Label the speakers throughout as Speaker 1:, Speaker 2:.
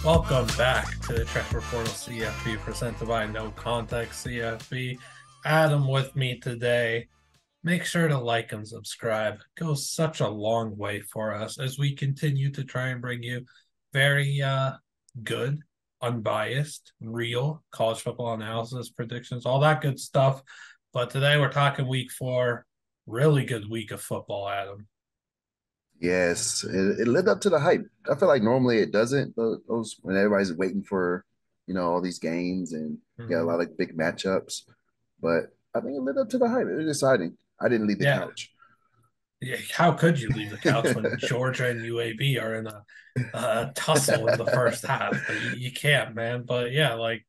Speaker 1: Welcome back to the Transfer Portal CFB presented by No Context CFB. Adam with me today. Make sure to like and subscribe. It goes such a long way for us as we continue to try and bring you very good, unbiased, real college football analysis, predictions, all that good stuff. But today we're talking week 4. Really good week of football, Adam.
Speaker 2: Yes, it lived up to the hype. I feel like normally it doesn't. Those when everybody's waiting for, all these games and you got a
Speaker 1: Mm-hmm.
Speaker 2: lot of big matchups. But I think it lived up to the hype. It was exciting. I didn't leave the
Speaker 1: Yeah.
Speaker 2: couch.
Speaker 1: Yeah, how could you leave the couch when Georgia and UAB are in a tussle in the first half? But you can't, man. But yeah, like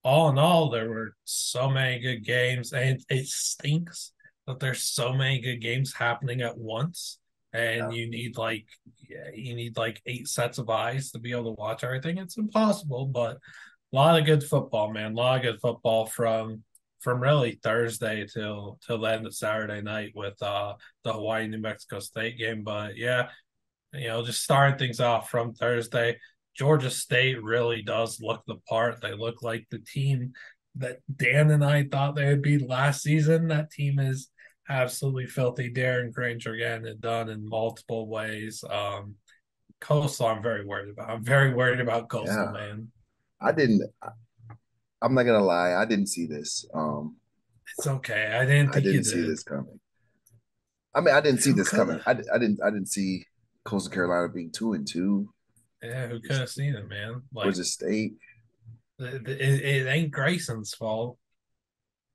Speaker 1: all in all, there were so many good games, and it stinks that there's so many good games happening at once, and
Speaker 2: Yeah.
Speaker 1: you need like 8 sets of eyes to be able to watch everything. It's impossible, but a lot of good football, man. A lot of good football from really Thursday till the end of Saturday night with the Hawaii New Mexico State game. But yeah, just starting things off from Thursday, Georgia State really does look the part. They look like the team that Dan and I thought they would be last season. That team is absolutely filthy. Darren Granger getting it done in multiple ways. Coastal, I'm very worried about. I'm very worried about Coastal,
Speaker 2: Yeah.
Speaker 1: man.
Speaker 2: I didn't I'm not gonna lie, I didn't see this.
Speaker 1: It's okay. I didn't
Speaker 2: I
Speaker 1: think you
Speaker 2: didn't see
Speaker 1: did.
Speaker 2: this coming. I mean, I didn't see
Speaker 1: Who
Speaker 2: this
Speaker 1: could
Speaker 2: coming.
Speaker 1: have?
Speaker 2: I didn't see Coastal Carolina being 2-2.
Speaker 1: Yeah, who could have seen it, man? Like
Speaker 2: Georgia State.
Speaker 1: it ain't Grayson's fault.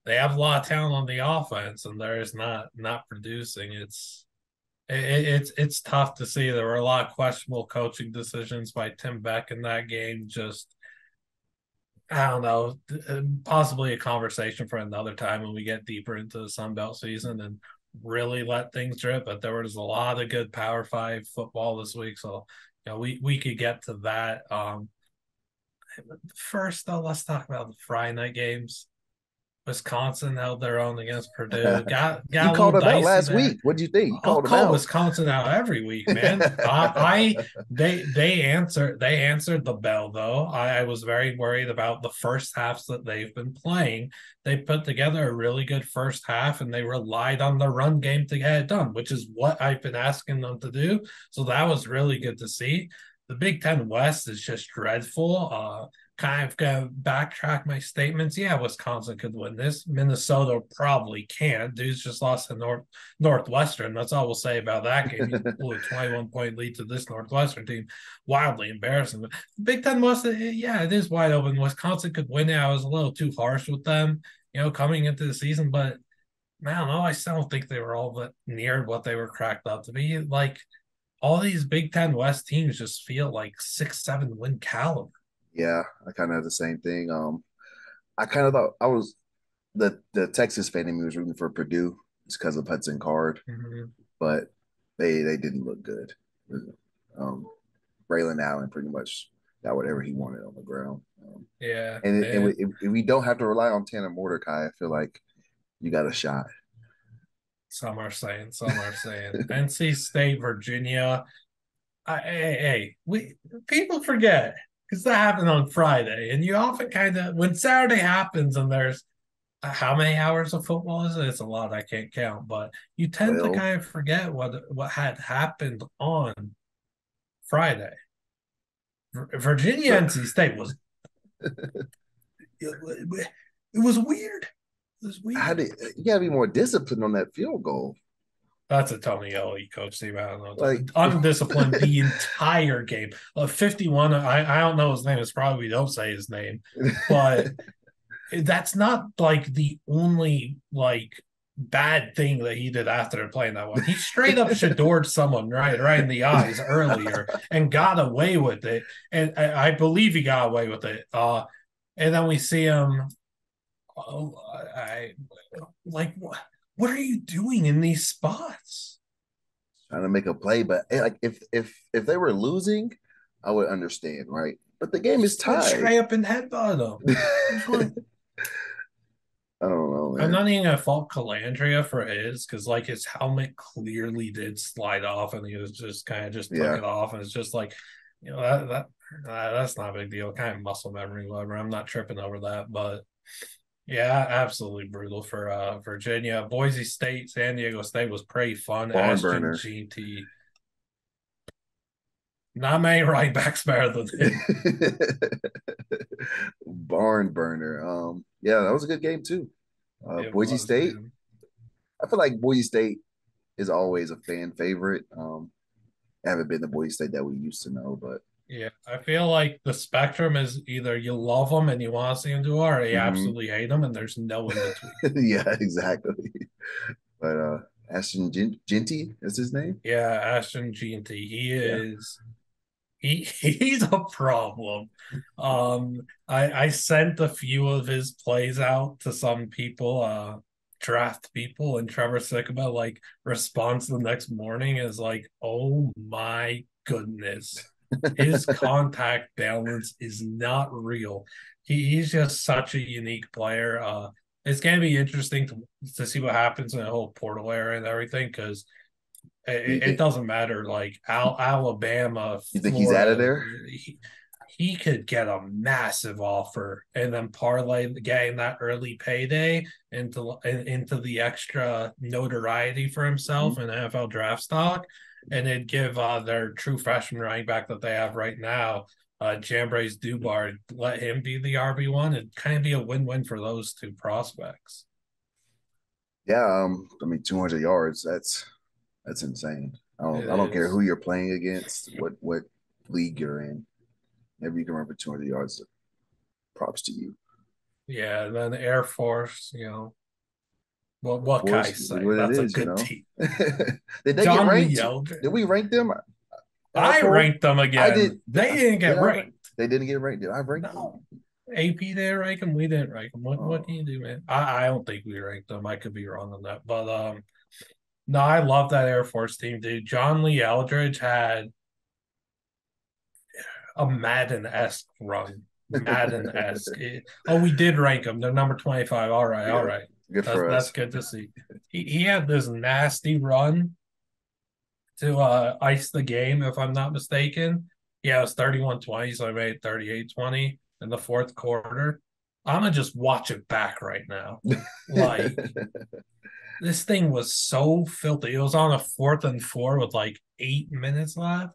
Speaker 1: They have a lot of talent on the offense, and they're just not producing. It's tough to see. There were a lot of questionable coaching decisions by Tim Beck in that game. Just I don't know, possibly a conversation for another time when we get deeper into the Sun Belt season and really let things drip. But there was a lot of good Power Five football this week, so we could get to that. First, though, let's talk about the Friday night games. Wisconsin held their own against Purdue.
Speaker 2: You
Speaker 1: Got a little
Speaker 2: called them out
Speaker 1: dicey
Speaker 2: last
Speaker 1: there.
Speaker 2: week. What'd you think? You
Speaker 1: I'll
Speaker 2: called them
Speaker 1: call
Speaker 2: out.
Speaker 1: Wisconsin out every week, man. They answered the bell though. I was very worried about the first halves that they've been playing. They put together a really good first half and they relied on the run game to get it done, which is what I've been asking them to do. So that was really good to see. The Big Ten West is just dreadful. Kind of gonna backtrack my statements. Yeah, Wisconsin could win this. Minnesota probably can't. Dudes just lost to Northwestern. That's all we'll say about that game. You blew a 21-point lead to this Northwestern team. Wildly embarrassing. But Big Ten West, yeah, it is wide open. Wisconsin could win it. I was a little too harsh with them, coming into the season. But I don't know. I still don't think they were all that near what they were cracked up to be. Like all these Big Ten West teams just feel like 6, 7 win caliber.
Speaker 2: Yeah, I kind of have the same thing. I kind of thought I was the Texas fan in me was rooting for Purdue just because of Hudson Card,
Speaker 1: Mm-hmm.
Speaker 2: but they didn't look good. Um, Braylon Allen pretty much got whatever he wanted on the ground.
Speaker 1: Yeah,
Speaker 2: And if we don't have to rely on Tanner Mordecai, I feel like you got a shot.
Speaker 1: some are saying. NC State, Virginia. We people forget because that happened on Friday, and you often kind of when Saturday happens and there's how many hours of football is it? It's a lot. I can't count, but you tend to
Speaker 2: 12.
Speaker 1: kind of forget what had happened on Friday. Virginia
Speaker 2: But
Speaker 1: NC State was it was weird. It was
Speaker 2: how
Speaker 1: weird.
Speaker 2: did you gotta be more disciplined on that field goal?
Speaker 1: That's a Tony Ellie coach team. I don't know.
Speaker 2: Like
Speaker 1: Undisciplined the entire game. 51. I don't know his name. It's probably we don't say his name, but that's not like the only like bad thing that he did after playing that one. He straight up shadored someone right in the eyes earlier and got away with it. And I believe he got away with it. And then we see him. Oh, I like what are you doing in these spots?
Speaker 2: trying to make a play, but like if they were losing, I would understand, right? But the game is
Speaker 1: Just went
Speaker 2: tied.
Speaker 1: straight up and headbutt him. Just went.
Speaker 2: I don't know,
Speaker 1: I'm
Speaker 2: man.
Speaker 1: not even gonna fault Calandria for his because like his helmet clearly did slide off and he was just kind of just took
Speaker 2: Yeah,
Speaker 1: it off and it's just like You know that's not a big deal. Kind of muscle memory, whatever. I'm not tripping over that, but yeah, absolutely brutal for Virginia. Boise State, San Diego State was pretty fun.
Speaker 2: Barn
Speaker 1: Ashton
Speaker 2: burner.
Speaker 1: GT, not many right backs better than him.
Speaker 2: Barn burner. Yeah, that was a good game too.
Speaker 1: It
Speaker 2: Boise
Speaker 1: was,
Speaker 2: State.
Speaker 1: man.
Speaker 2: I feel like Boise State is always a fan favorite. I haven't been the Boise State that we used to know, but
Speaker 1: Yeah, I feel like the spectrum is either you love them and you want to see them do well, or you
Speaker 2: mhm.
Speaker 1: absolutely hate them, and there's no in between.
Speaker 2: Yeah, exactly. But Ashton Genty is his name.
Speaker 1: Yeah, Ashton GT, he
Speaker 2: Yeah.
Speaker 1: is he's a problem. I sent a few of his plays out to some people, draft people, and Trevor Sikkema like response the next morning is like, "Oh my goodness, his contact balance is not real. He's just such a unique player. It's gonna be interesting to see what happens in the whole portal era and everything because
Speaker 2: You
Speaker 1: it
Speaker 2: think
Speaker 1: doesn't matter. Like Alabama,
Speaker 2: you think he's out of
Speaker 1: Florida,
Speaker 2: there?
Speaker 1: he could get a massive offer and then parlay getting that early payday into the extra notoriety for himself
Speaker 2: Mhm.
Speaker 1: in NFL draft stock, and it'd give their true freshman running back that they have right now. Jambres Dubar, let him be the RB1. It'd kind of be a win-win for those two prospects.
Speaker 2: Yeah. I mean, 200 yards. That's insane.
Speaker 1: It
Speaker 2: I don't care
Speaker 1: is.
Speaker 2: who you're playing against, what league you're in. Maybe you can run for 200 yards. Props to you.
Speaker 1: Yeah, and then Air Force,
Speaker 2: Air
Speaker 1: what can I
Speaker 2: Force is
Speaker 1: say?
Speaker 2: what it
Speaker 1: That's a
Speaker 2: is, you
Speaker 1: good
Speaker 2: know.
Speaker 1: team.
Speaker 2: Did they get
Speaker 1: John Lee
Speaker 2: ranked?
Speaker 1: Eldridge.
Speaker 2: Did we rank them in our
Speaker 1: I
Speaker 2: poll?
Speaker 1: ranked them
Speaker 2: I did.
Speaker 1: again. They didn't
Speaker 2: Did
Speaker 1: get
Speaker 2: I rank?
Speaker 1: ranked.
Speaker 2: They didn't get ranked. Did I rank them?
Speaker 1: No. AP didn't rank them. We didn't rank them. What can
Speaker 2: Oh,
Speaker 1: you do, man? I don't think we ranked them. I could be wrong on that. But no, I love that Air Force team, dude. John Lee Eldridge had a Madden-esque run. Madden-esque. Oh, we did rank them. They're number 25. All right, all
Speaker 2: yeah.
Speaker 1: right.
Speaker 2: Good
Speaker 1: That's
Speaker 2: for
Speaker 1: that's
Speaker 2: us.
Speaker 1: good to see. He had this nasty run to ice the game, if I'm not mistaken. Yeah, it was 31-20, so I made 38-20 in the fourth quarter. I'm gonna just watch it back right now. Like this thing was so filthy. It was on a 4th and 4 with like 8 minutes left.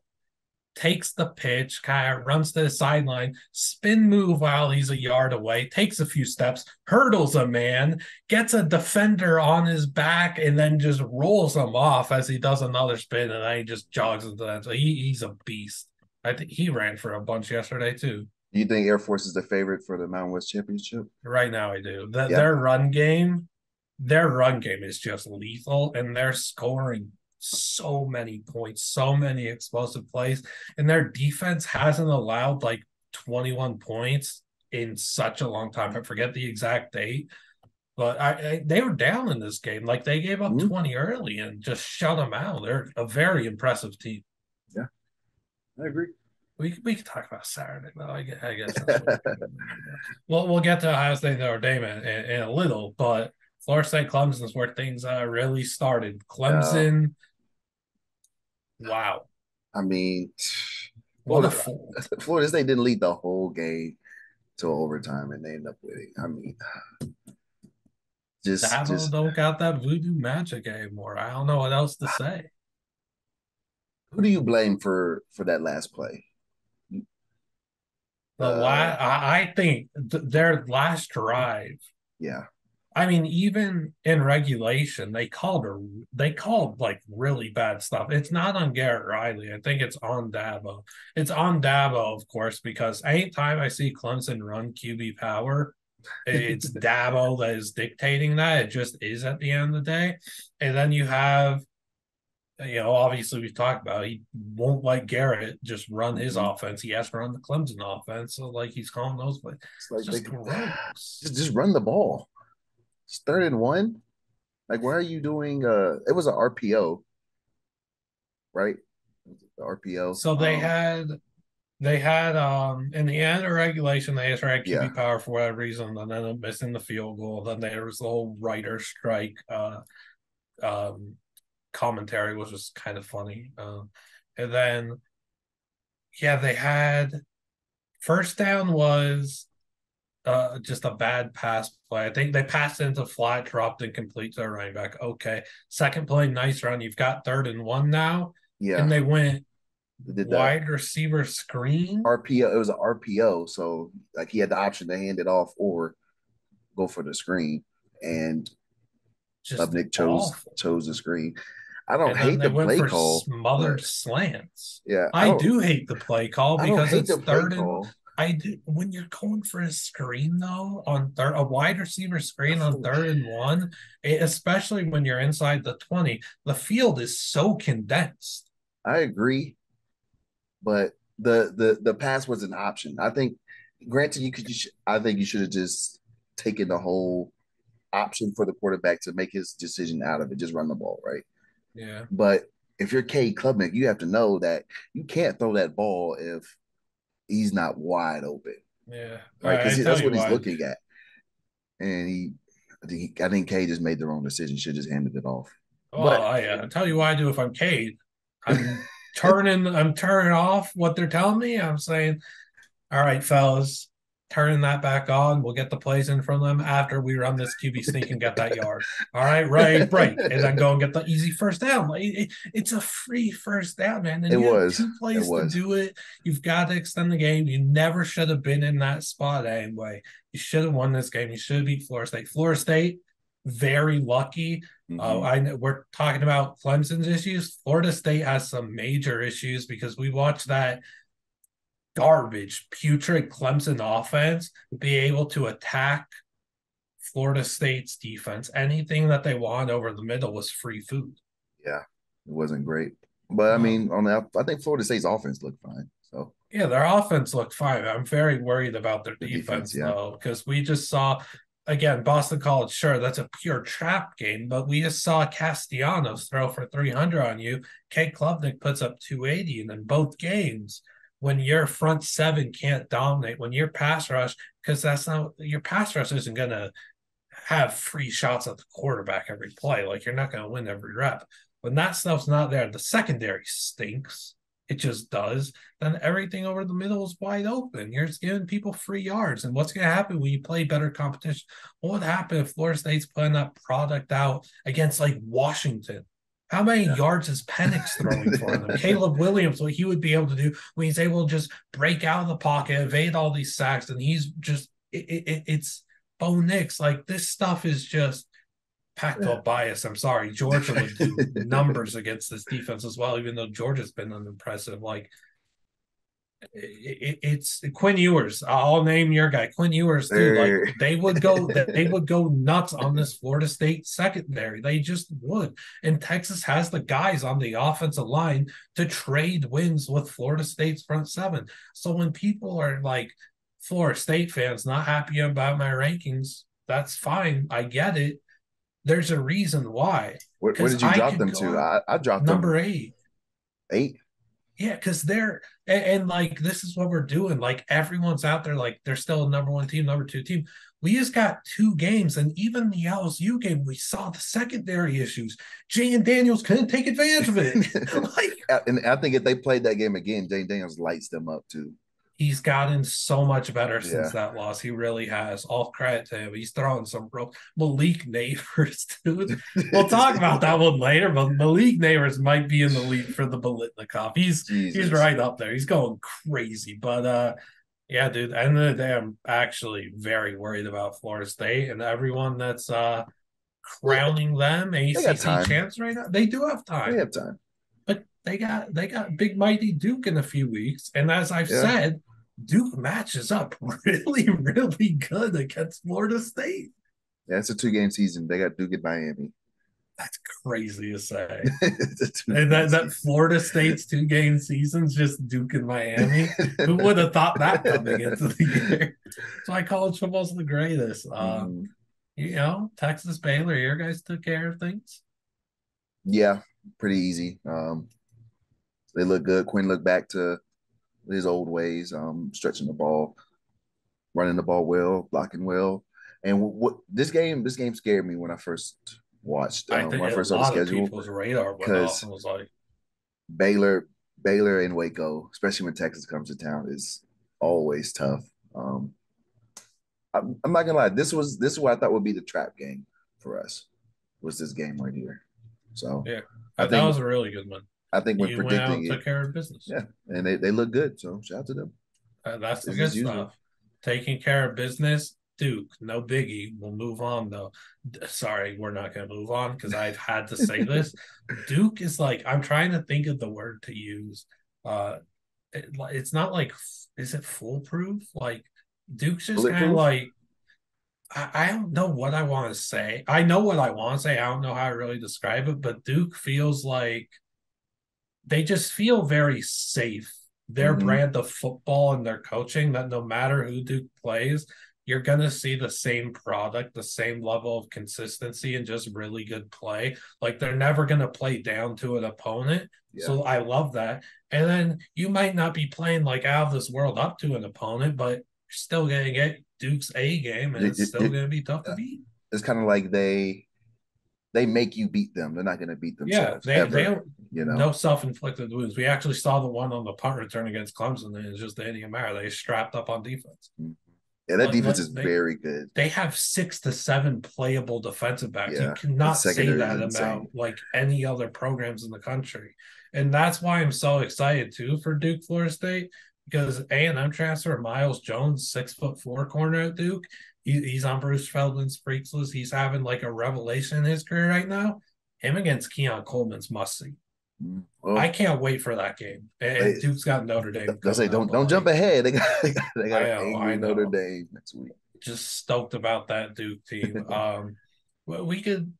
Speaker 1: Takes the pitch, kind of runs to the sideline, spin move while he's a yard away, takes a few steps, hurdles a man, gets a defender on his back, and then just rolls him off as he does another spin, and then he just jogs into that. So he's a beast. I think he ran for a bunch yesterday too.
Speaker 2: Do you think Air Force is the favorite for the Mountain West Championship?
Speaker 1: Right now, I do.
Speaker 2: Yeah.
Speaker 1: Their run game is just lethal, and they're scoring so many points, so many explosive plays, and their defense hasn't allowed like 21 points in such a long time. I forget the exact date, but they were down in this game. Like they gave up
Speaker 2: Mhm.
Speaker 1: 20 early and just shut them out. They're a very impressive team.
Speaker 2: Yeah, I agree.
Speaker 1: We can talk about Saturday though. I guess that's what we're doing. Well, we'll get to Ohio State Notre Dame in a little, but Florida State Clemson is where things really started.
Speaker 2: uh,
Speaker 1: Clemson, wow,
Speaker 2: I mean,
Speaker 1: what a
Speaker 2: Florida,
Speaker 1: fool!
Speaker 2: Florida State didn't lead the whole game to overtime, and they end up winning. I mean,
Speaker 1: Dabo
Speaker 2: just
Speaker 1: don't got that voodoo magic anymore. I don't know what else to say.
Speaker 2: who do you blame for that last play? Uh,
Speaker 1: I think their last drive.
Speaker 2: yeah.
Speaker 1: I mean, even in regulation, they called like really bad stuff. It's not on Garrett Riley. I think it's on Dabo. It's on Dabo, of course, because anytime I see Clemson run QB power, it's Dabo that is dictating that. It just is at the end of the day. And then you have, obviously we've talked about he won't let Garrett just run his
Speaker 2: Mhm.
Speaker 1: offense. He has to run the Clemson offense. So like he's calling those plays.
Speaker 2: It's
Speaker 1: It's
Speaker 2: like they
Speaker 1: just gross.
Speaker 2: just run the ball. It's 3rd and 1. Like, why are you doing? It was an RPO, right? The RPO.
Speaker 1: So they had in the end of regulation they just ran
Speaker 2: Yeah.
Speaker 1: QB power for whatever reason and then missing the field goal. Then there was the whole writer strike um, commentary, which was kind of funny. And then yeah, they had first down was just a bad pass play. I think they passed into flat, dropped and complete to a running back. Okay. Second play, nice run. You've got 3rd and 1 now.
Speaker 2: Yeah,
Speaker 1: And they went
Speaker 2: they did the
Speaker 1: wide receiver screen.
Speaker 2: RPO. It was an RPO, so like he had the option to hand it off or go for the screen, and
Speaker 1: Just
Speaker 2: Lubnick
Speaker 1: awful.
Speaker 2: chose the screen. I don't
Speaker 1: And then
Speaker 2: hate
Speaker 1: they
Speaker 2: the
Speaker 1: went
Speaker 2: play
Speaker 1: for
Speaker 2: call, but
Speaker 1: smothered slants.
Speaker 2: yeah,
Speaker 1: I do hate the play call
Speaker 2: I don't
Speaker 1: because
Speaker 2: hate the
Speaker 1: it's
Speaker 2: play
Speaker 1: third and
Speaker 2: call.
Speaker 1: I do when you're going for a screen though on third a wide receiver screen on 3rd and 1, especially when you're inside the 20, the field is so condensed.
Speaker 2: I agree, but the pass was an option. I think, granted, I think you should have just taken the whole option for the quarterback to make his decision out of it. Just run the ball, right?
Speaker 1: Yeah,
Speaker 2: But if you're Cade Klubnik, you have to know that you can't throw that ball if he's not wide open,
Speaker 1: yeah.
Speaker 2: right? Because
Speaker 1: I tell
Speaker 2: that's
Speaker 1: you
Speaker 2: what he's
Speaker 1: why.
Speaker 2: looking at, and I think Cade just made the wrong decision. Should just handed it off.
Speaker 1: Well,
Speaker 2: But
Speaker 1: I tell you what I do if I'm Cade. I'm turning off what they're telling me. I'm saying, all right, fellas, turning that back on. We'll get the plays in from them after we run this QB sneak and get that yard. All right, right, break, and then go and get the easy first down. Like, it's a free first down, man, and
Speaker 2: it
Speaker 1: you have
Speaker 2: was,
Speaker 1: two
Speaker 2: it
Speaker 1: plays to
Speaker 2: was.
Speaker 1: do it. You've got to extend the game. You never should have been in that spot anyway. You should have won this game. You should have beat Florida State. Florida State, very lucky.
Speaker 2: Mm-hmm.
Speaker 1: I know we're talking about Clemson's issues. Florida State has some major issues because we watched that garbage, putrid Clemson offense be able to attack Florida State's defense. Anything that they want over the middle was free food.
Speaker 2: Yeah, it wasn't great. But I
Speaker 1: No.
Speaker 2: mean, on that, I think Florida State's offense looked fine. So
Speaker 1: Yeah, their offense looked fine. I'm very worried about their
Speaker 2: the defense,
Speaker 1: defense,
Speaker 2: yeah,
Speaker 1: though, because we just saw, again, Boston College, sure, that's a pure trap game, but we just saw Castellanos throw for 300 on you. Kate Klubnik puts up 280, and in both games, when your front seven can't dominate, when your pass rush, because that's not your pass rush isn't going to have free shots at the quarterback every play. Like you're not going to win every rep. When that stuff's not there, the secondary stinks. It just does. Then everything over the middle is wide open. You're just giving people free yards. And what's going to happen when you play better competition? What would happen if Florida State's putting that product out against like Washington? How many
Speaker 2: yeah.
Speaker 1: yards is Penix throwing for them? Caleb Williams, what he would be able to do when he's able to just break out of the pocket, evade all these sacks, and he's just it's Bo Nix. Like this stuff is just Pac-12 bias. I'm sorry. Georgia would do numbers against this defense as well, even though Georgia's been unimpressive. Like it's Quinn Ewers. I'll name your guy, Quinn Ewers too. Like
Speaker 2: They're
Speaker 1: they would go nuts on this Florida State secondary. They just would. And Texas has the guys on the offensive line to trade wins with Florida State's front seven. So when people are like Florida State fans not happy about my rankings, that's fine. I get it. There's a reason why.
Speaker 2: where
Speaker 1: Because
Speaker 2: did you
Speaker 1: I
Speaker 2: drop
Speaker 1: could
Speaker 2: them
Speaker 1: go
Speaker 2: to?
Speaker 1: out
Speaker 2: I dropped
Speaker 1: number
Speaker 2: them
Speaker 1: 8.
Speaker 2: 8.
Speaker 1: Yeah, because they're and like this is what we're doing. Like everyone's out there, like they're still a number one team, number two team. We just got 2 games, and even the LSU game, we saw the secondary issues. Jay and Daniels couldn't take advantage of it. Like
Speaker 2: And I think if they played that game again, Jane Daniels lights them up too.
Speaker 1: he's gotten so much better since
Speaker 2: Yeah.
Speaker 1: that loss. He really has. All credit to him. He's throwing some rope. Malik Neighbors, dude. We'll talk about that one later, but Malik Neighbors might be in the lead for the Bolitnikov. He's
Speaker 2: Jesus.
Speaker 1: right up there. He's going crazy. But yeah, dude, end of the day, I'm actually very worried about Florida State and everyone that's
Speaker 2: They,
Speaker 1: crowning them
Speaker 2: they got
Speaker 1: ACC
Speaker 2: time.
Speaker 1: champs right now. They do have
Speaker 2: They
Speaker 1: time.
Speaker 2: have time.
Speaker 1: But they got big mighty Duke in a few weeks, and as I've
Speaker 2: Yeah.
Speaker 1: said, Duke matches up really, really good against Florida State.
Speaker 2: Yeah, it's a 2 game season. They got Duke at Miami.
Speaker 1: That's crazy to say.
Speaker 2: It's a two
Speaker 1: And
Speaker 2: game
Speaker 1: that
Speaker 2: season.
Speaker 1: Florida State's 2 game season's just Duke and Miami. Who would have thought that coming into the year? That's why college football's the greatest.
Speaker 2: Mhm.
Speaker 1: Texas Baylor, your guys took care of things.
Speaker 2: Yeah, pretty easy. They look good. Quinn looked back to his old ways, stretching the ball, running the ball well, blocking well. And what this game scared me when I first watched,
Speaker 1: I think
Speaker 2: when I
Speaker 1: a
Speaker 2: first saw the
Speaker 1: lot of
Speaker 2: schedule,
Speaker 1: people's radar went off
Speaker 2: because
Speaker 1: and was like,
Speaker 2: Baylor Baylor and Waco, especially when Texas comes to town, is always tough. Um, I'm not gonna lie. This is what I thought would be the trap game for us. Was this game right here? So
Speaker 1: Yeah,
Speaker 2: I
Speaker 1: that
Speaker 2: think
Speaker 1: was a really good one.
Speaker 2: I think when
Speaker 1: You went out
Speaker 2: predicting
Speaker 1: and
Speaker 2: it,
Speaker 1: took care of business.
Speaker 2: yeah, and they look good. So shout out to them.
Speaker 1: That's the
Speaker 2: Business
Speaker 1: good
Speaker 2: as usual.
Speaker 1: stuff. Taking care of business, Duke, no biggie. We'll move on though. Sorry, we're not going to move on because I've had to say this. Duke is like, I'm trying to think of the word to use. It's not like, is it foolproof? Like, Duke's just kind of
Speaker 2: Bulletproof.
Speaker 1: like, I don't know what I want to say. I know what I want to say. I don't know how to really describe it, but Duke feels like they just feel very safe. Their
Speaker 2: Mm-hmm.
Speaker 1: brand of football and their coaching, that no matter who Duke plays, you're going to see the same product, the same level of consistency, and just really good play. Like they're never going to play down to an opponent.
Speaker 2: Yeah.
Speaker 1: So I love that. And then you might not be playing like out of this world up to an opponent, but you're still going to get Duke's A game, and
Speaker 2: It,
Speaker 1: it's
Speaker 2: it,
Speaker 1: still
Speaker 2: it,
Speaker 1: going to be tough to beat.
Speaker 2: it's kind of like they make you beat them. They're not going to beat
Speaker 1: Yeah,
Speaker 2: themselves
Speaker 1: they
Speaker 2: ever.
Speaker 1: don't
Speaker 2: You know.
Speaker 1: no self-inflicted wounds. We actually saw the one on the punt return against Clemson, and it's just they didn't matter. They strapped up on defense.
Speaker 2: Yeah, that
Speaker 1: Like,
Speaker 2: defense is
Speaker 1: they
Speaker 2: very good.
Speaker 1: they have 6 to 7 playable defensive backs. You
Speaker 2: Yeah, the
Speaker 1: cannot say
Speaker 2: secondary is
Speaker 1: that about
Speaker 2: insane.
Speaker 1: like any other programs in the country, and that's why I'm so excited too for Duke, Florida State, because A&M transfer Miles Jones, 6'4" corner at Duke. He's on Bruce Feldman's freaks list. He's having like a revelation in his career right now. Him against Keon Coleman's must see. I
Speaker 2: Well,
Speaker 1: can't wait for that game.
Speaker 2: they
Speaker 1: And Duke's got Notre Dame
Speaker 2: they say
Speaker 1: coming up, but
Speaker 2: don't jump
Speaker 1: like
Speaker 2: ahead. They got an
Speaker 1: I
Speaker 2: angry Notre
Speaker 1: know.
Speaker 2: Dame next week.
Speaker 1: Just stoked about that Duke team. Well, we could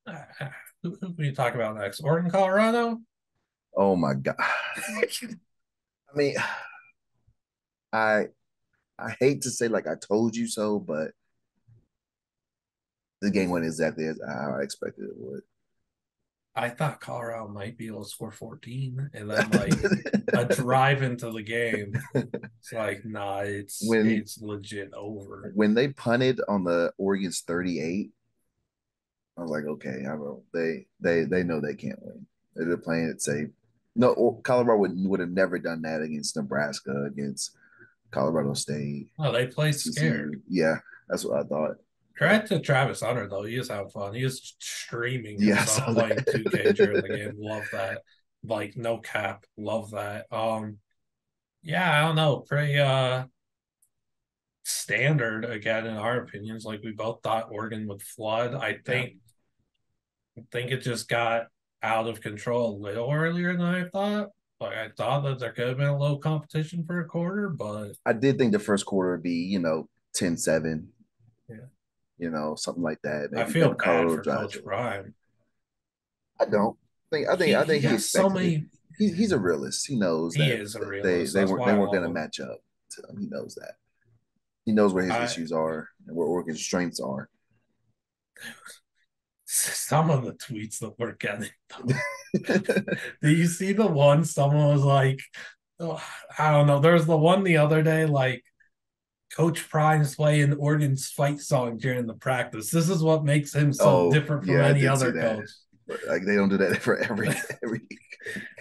Speaker 1: who can we talk about next? Oregon, Colorado.
Speaker 2: Oh my god! I mean, I I hate to say like I told you so, but the game went exactly as how I expected it would.
Speaker 1: I thought Colorado might be able to score 14, and then like a drive into the game. It's like, nah,
Speaker 2: when
Speaker 1: it's legit over.
Speaker 2: when they punted on the Oregon's 38, I was like, okay, I know they know they can't win. They're playing it safe. No, Colorado would have never done that against Nebraska, against Colorado State,
Speaker 1: Oh, they play scared.
Speaker 2: TCU. Yeah, that's what I thought. But
Speaker 1: Credit to Travis Hunter though. He is having fun. He is streaming
Speaker 2: yeah, I
Speaker 1: himself
Speaker 2: saw
Speaker 1: playing 2K during the
Speaker 2: that.
Speaker 1: game. Love that. Like no cap. Love that. Yeah, I don't know. Pretty standard again in our opinions. Like we both thought Oregon would flood.
Speaker 2: Yeah.
Speaker 1: I think it just got out of control a little earlier than I thought. Like I thought that there could have been a little competition for a quarter, but
Speaker 2: I did think the first quarter would be, 10-7,
Speaker 1: yeah.
Speaker 2: something like that.
Speaker 1: I
Speaker 2: Maybe
Speaker 1: feel
Speaker 2: then
Speaker 1: bad
Speaker 2: Colorado
Speaker 1: for
Speaker 2: drives
Speaker 1: Coach
Speaker 2: it.
Speaker 1: Prime.
Speaker 2: I don't I
Speaker 1: He
Speaker 2: think he
Speaker 1: got so
Speaker 2: expected it.
Speaker 1: many.
Speaker 2: He's a realist. He knows
Speaker 1: He
Speaker 2: that
Speaker 1: is a
Speaker 2: they
Speaker 1: realist.
Speaker 2: they
Speaker 1: That's
Speaker 2: weren't they
Speaker 1: why I
Speaker 2: weren't
Speaker 1: love
Speaker 2: going to
Speaker 1: him.
Speaker 2: match up to him. He knows that. He knows where his
Speaker 1: I
Speaker 2: issues are and where Oregon's strengths are.
Speaker 1: some of the tweets that we're getting though. Do you see the one someone was like, oh, I don't know. There was the one the other day, like Coach Prime's playing Oregon's fight song during the practice. This is what makes him so
Speaker 2: Oh
Speaker 1: different from
Speaker 2: yeah, I
Speaker 1: any
Speaker 2: did see
Speaker 1: other
Speaker 2: that.
Speaker 1: coach.
Speaker 2: But like they don't do that for every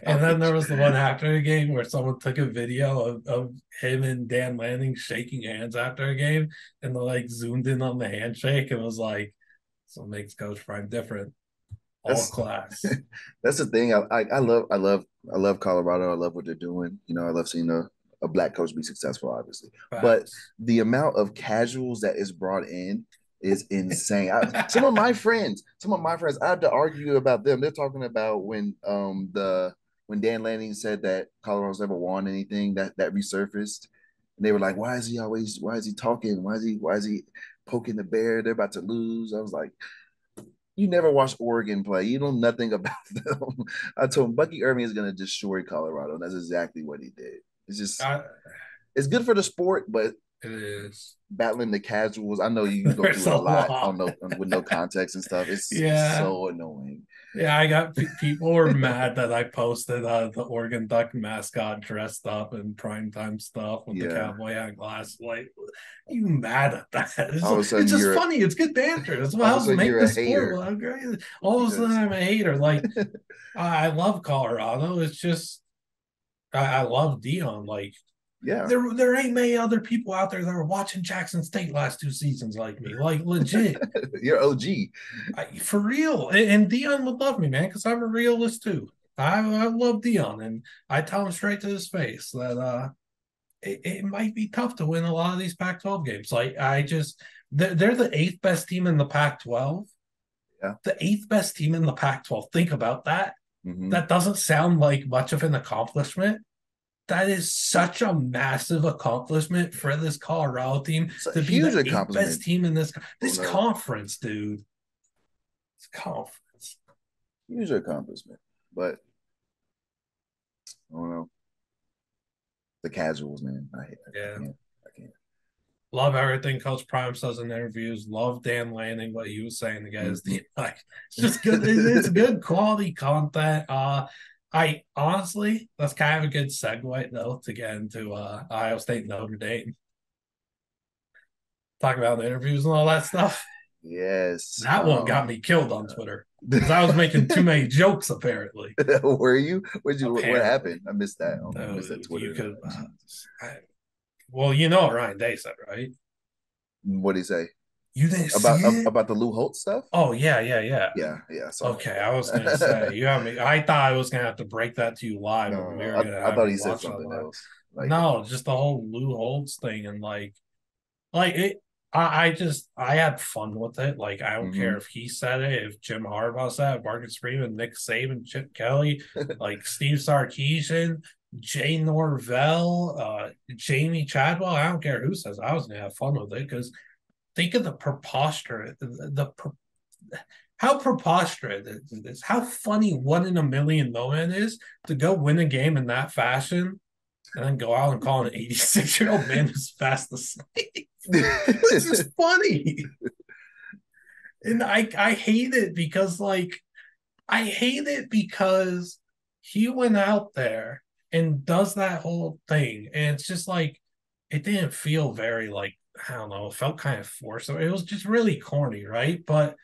Speaker 1: And then there
Speaker 2: college.
Speaker 1: was the one after the game where someone took a video of him and Dan Lanning shaking hands after a game, and they like zoomed in on the handshake and was like, "So makes Coach Prime different." All
Speaker 2: That's
Speaker 1: class.
Speaker 2: that's the thing. I love Colorado. I love what they're doing. I love seeing a black coach be successful, obviously. But
Speaker 1: Facts.
Speaker 2: the amount of casuals that is brought in is insane. Some of my friends, I had to argue about them. They're talking about when Dan Lanning said that Colorado's never won anything that resurfaced. And they were like, why is he talking? Why is he poking the bear? They're about to lose. I was like, you never watched Oregon play. You know nothing about them. I told him Bucky Irving is going to destroy Colorado. And that's exactly what he did. It's just,
Speaker 1: I,
Speaker 2: it's good for the sport, but
Speaker 1: it is.
Speaker 2: battling the casuals, I know you go
Speaker 1: There's
Speaker 2: through it
Speaker 1: a
Speaker 2: a lot
Speaker 1: lot.
Speaker 2: with no context and stuff. It's
Speaker 1: Yeah.
Speaker 2: so annoying.
Speaker 1: Yeah, I got people were mad that I posted the Oregon Duck mascot dressed up in primetime stuff with the
Speaker 2: Yeah.
Speaker 1: cowboy hat glass. Like, you mad at that?
Speaker 2: All of a
Speaker 1: It's
Speaker 2: sudden
Speaker 1: just
Speaker 2: you're
Speaker 1: funny. It's good banter. That's what
Speaker 2: all of a
Speaker 1: helps
Speaker 2: sudden
Speaker 1: make
Speaker 2: you're
Speaker 1: the
Speaker 2: a
Speaker 1: sport.
Speaker 2: hater
Speaker 1: Well, great. All of a sudden,
Speaker 2: because
Speaker 1: I'm a hater. Like, I love Colorado. It's just I love Dion. Like
Speaker 2: Yeah,
Speaker 1: there ain't many other people out there that are watching Jackson State last 2 seasons like me. Like legit.
Speaker 2: you're OG.
Speaker 1: For real. And Dion would love me, man, because I'm a realist too. I love Dion, and I tell him straight to his face that it might be tough to win a lot of these Pac-12 games. Like I just they're the eighth best team in the Pac-12.
Speaker 2: Yeah.
Speaker 1: The eighth best team in the Pac-12. Think about that.
Speaker 2: Mm-hmm.
Speaker 1: That doesn't sound like much of an accomplishment. That is such a massive accomplishment for this Colorado team
Speaker 2: It's a
Speaker 1: to be
Speaker 2: huge
Speaker 1: the eighth best
Speaker 2: accomplishment.
Speaker 1: team in
Speaker 2: Oh
Speaker 1: this
Speaker 2: no,
Speaker 1: conference, dude. This conference.
Speaker 2: huge accomplishment. But I don't know. The casuals, man. I
Speaker 1: Yeah.
Speaker 2: can't. I can't.
Speaker 1: Love everything Coach Prime says in interviews. Love Dan Lanning, what he was saying to guys.
Speaker 2: Mm-hmm.
Speaker 1: Like, it's just good. It's good quality content. I honestly, that's kind of a good segue though to get into Ohio State and Notre Dame. Talk about the interviews and all that stuff.
Speaker 2: Yes.
Speaker 1: That one got me killed on Twitter because I was making too many jokes. Apparently,
Speaker 2: Were you? What
Speaker 1: apparently,
Speaker 2: happened? I missed that. I missed that
Speaker 1: you
Speaker 2: Twitter.
Speaker 1: could. Well, you know what Ryan Day said, right?
Speaker 2: What did he say
Speaker 1: You didn't see
Speaker 2: about
Speaker 1: it?
Speaker 2: about the Lou Holtz stuff?
Speaker 1: Oh yeah, yeah, yeah.
Speaker 2: Yeah, yeah, I saw
Speaker 1: Okay, I was gonna say
Speaker 2: that.
Speaker 1: you have me. I thought I was gonna have to break that to you live, and
Speaker 2: No,
Speaker 1: we
Speaker 2: no,
Speaker 1: were gonna
Speaker 2: I
Speaker 1: have
Speaker 2: thought
Speaker 1: you
Speaker 2: he said
Speaker 1: watch that
Speaker 2: something
Speaker 1: live.
Speaker 2: else. Like,
Speaker 1: No, just the whole Lou Holtz thing, and like it. I just I had fun with it. Like I don't
Speaker 2: mm-hmm.
Speaker 1: care if he said it, if Jim Harbaugh said it, Marcus Freeman, Nick Saban, Chip Kelly, like Steve Sarkisian, Jay Norvell, Jamie Chadwell. I don't care who says. It. I was gonna have fun with it because think of the preposterous, how preposterous it is, how funny 1 in a million moment is to go win a game in that fashion and then go out and call an 86-year-old man who's fast asleep. It's just funny. And I hate it because I hate it because he went out there and does that whole thing. And it's just like it didn't feel very like I don't know, it felt kind of forced. So it was just really corny, right? But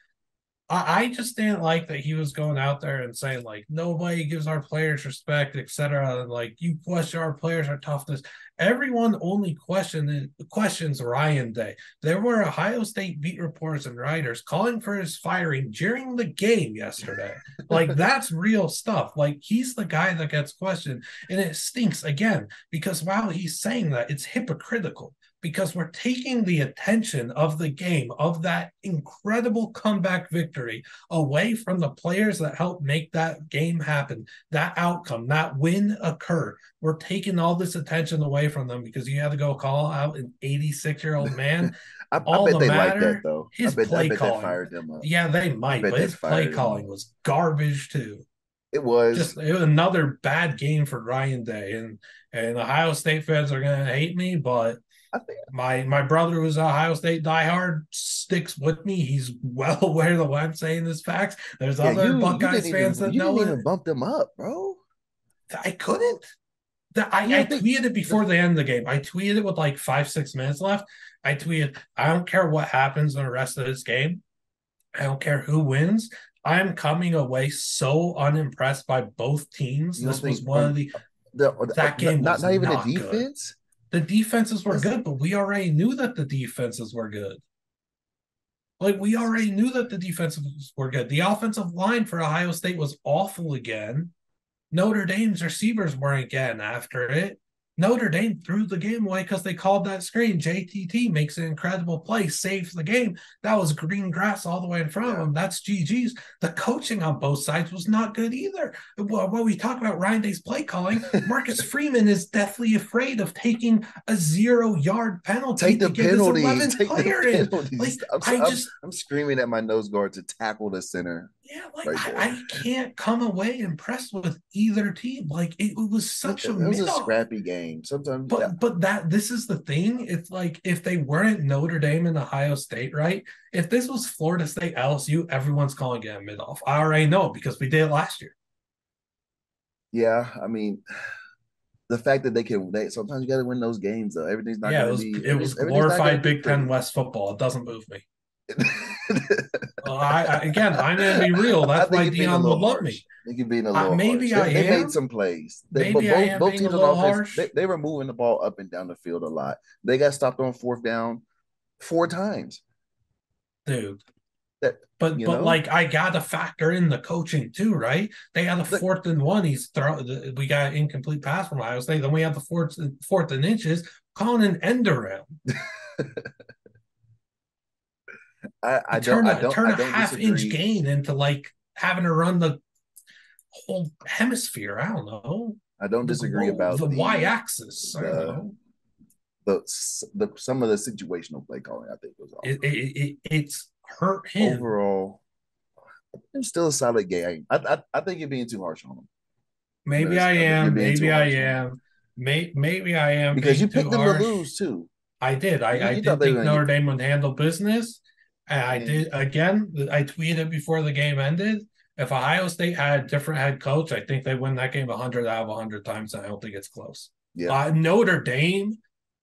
Speaker 1: I just didn't like that he was going out there and saying like nobody gives our players respect, etc. And like you question our players, our toughness. Everyone only questions Ryan Day. There were Ohio State beat reporters and writers calling for his firing during the game yesterday. Like that's real stuff. Like he's the guy that gets questioned, and it stinks again because while he's saying that, it's hypocritical because we're taking the attention of the game, of that incredible comeback victory, away from the players that helped make that game happen, that outcome, that win occur. We're taking all this attention away from them because you had to go call out an 86-year-old man.
Speaker 2: I
Speaker 1: All
Speaker 2: bet
Speaker 1: the
Speaker 2: they like that
Speaker 1: matter,
Speaker 2: though.
Speaker 1: his
Speaker 2: I
Speaker 1: play
Speaker 2: bet that
Speaker 1: calling.
Speaker 2: fired them up.
Speaker 1: Yeah, they
Speaker 2: I
Speaker 1: might,
Speaker 2: bet
Speaker 1: but
Speaker 2: that
Speaker 1: his play
Speaker 2: fired them
Speaker 1: calling
Speaker 2: up.
Speaker 1: was garbage too.
Speaker 2: It was.
Speaker 1: Just it was another bad game for Ryan Day, and Ohio State fans are gonna hate me, but
Speaker 2: I think.
Speaker 1: my brother who's a Ohio State diehard sticks with me. He's well aware that what I'm saying is facts. There's
Speaker 2: Yeah,
Speaker 1: other Buckeyes fans that
Speaker 2: you didn't
Speaker 1: know it.
Speaker 2: even bump them up, bro.
Speaker 1: I couldn't.
Speaker 2: You
Speaker 1: I
Speaker 2: don't think
Speaker 1: tweeted it
Speaker 2: the
Speaker 1: before the end of the game. I tweeted it with like 5 6 minutes left. I tweeted, I don't care what happens in the rest of this game. I don't care who wins. I'm coming away so unimpressed by both teams.
Speaker 2: you don't
Speaker 1: This was
Speaker 2: think
Speaker 1: one of that game was
Speaker 2: not even the
Speaker 1: not good.
Speaker 2: defense?
Speaker 1: The defenses were
Speaker 2: That's
Speaker 1: good, but we already knew that the defenses were good. Like we already knew that the defenses were good. The offensive line for Ohio State was awful again. Notre Dame's receivers weren't getting after it. Notre Dame threw the game away because they called that screen. JTT makes an incredible play, saves the game. That was green grass all the way in front of
Speaker 2: yeah.
Speaker 1: him. That's GG's. The coaching on both sides was not good either. When we talk about Ryan Day's play calling, Marcus Freeman is deathly afraid of taking a 0 yard penalty
Speaker 2: Take
Speaker 1: to
Speaker 2: the
Speaker 1: get his
Speaker 2: penalties.
Speaker 1: 11th
Speaker 2: Take the
Speaker 1: player in. Like,
Speaker 2: penalties.
Speaker 1: I just,
Speaker 2: I'm screaming at my nose guard to tackle the center
Speaker 1: yeah, like
Speaker 2: right there.
Speaker 1: I can't come away impressed with either team. Like it was such a
Speaker 2: It was
Speaker 1: mid
Speaker 2: a
Speaker 1: off.
Speaker 2: scrappy game. Sometimes, yeah,
Speaker 1: But that this is the thing. It's like if they weren't Notre Dame and Ohio State, right? If this was Florida State LSU, everyone's calling it a mid off. I already know because we did it last year.
Speaker 2: yeah. I mean, the fact that they sometimes you got to win those games though. Everything's not
Speaker 1: Yeah,
Speaker 2: going to be
Speaker 1: it was
Speaker 2: everything's not going to
Speaker 1: glorified
Speaker 2: be
Speaker 1: Big Ten
Speaker 2: pretty.
Speaker 1: West football. It doesn't move me. Again, I'm going to be real.
Speaker 2: I
Speaker 1: That's
Speaker 2: think
Speaker 1: why
Speaker 2: you're being a
Speaker 1: Dion
Speaker 2: little
Speaker 1: would love
Speaker 2: harsh.
Speaker 1: me.
Speaker 2: I think you're being a little harsh.
Speaker 1: Maybe I
Speaker 2: They made
Speaker 1: am.
Speaker 2: some plays. But
Speaker 1: Maybe I am
Speaker 2: both
Speaker 1: being a
Speaker 2: teams on
Speaker 1: little
Speaker 2: offense,
Speaker 1: harsh,
Speaker 2: they were moving the ball up and down the field a lot. They got stopped on fourth down 4 times.
Speaker 1: dude.
Speaker 2: That
Speaker 1: But
Speaker 2: you know,
Speaker 1: like I gotta factor in the coaching too, right? They had a
Speaker 2: look,
Speaker 1: 4th and 1. He's throw. We got an incomplete pass from Iowa State. Then we have the fourth and inches, calling an end around. You turn a
Speaker 2: I
Speaker 1: turn a
Speaker 2: don't
Speaker 1: half inch
Speaker 2: disagree.
Speaker 1: gain into like having to run the whole hemisphere. I don't know.
Speaker 2: I don't
Speaker 1: The
Speaker 2: disagree
Speaker 1: globe,
Speaker 2: about
Speaker 1: the y axis. I don't
Speaker 2: the
Speaker 1: know.
Speaker 2: the some of the situational play calling. I think was off.
Speaker 1: It's hurt him.
Speaker 2: Overall, it's still a solid game. I think you're being too harsh on them.
Speaker 1: Maybe I
Speaker 2: I think you're
Speaker 1: am.
Speaker 2: being
Speaker 1: Maybe
Speaker 2: too
Speaker 1: I
Speaker 2: harsh on them
Speaker 1: am. Maybe I am
Speaker 2: because you
Speaker 1: being too
Speaker 2: picked them to
Speaker 1: harsh.
Speaker 2: lose too.
Speaker 1: I did. I
Speaker 2: You thought
Speaker 1: did
Speaker 2: they were
Speaker 1: think
Speaker 2: going to
Speaker 1: Notre
Speaker 2: get
Speaker 1: Dame would handle business. And I
Speaker 2: and
Speaker 1: did again. I tweeted before the game ended. If Ohio State had a different head coach, I think they win that game 100 out of 100 times. And I don't think it's close.
Speaker 2: yeah.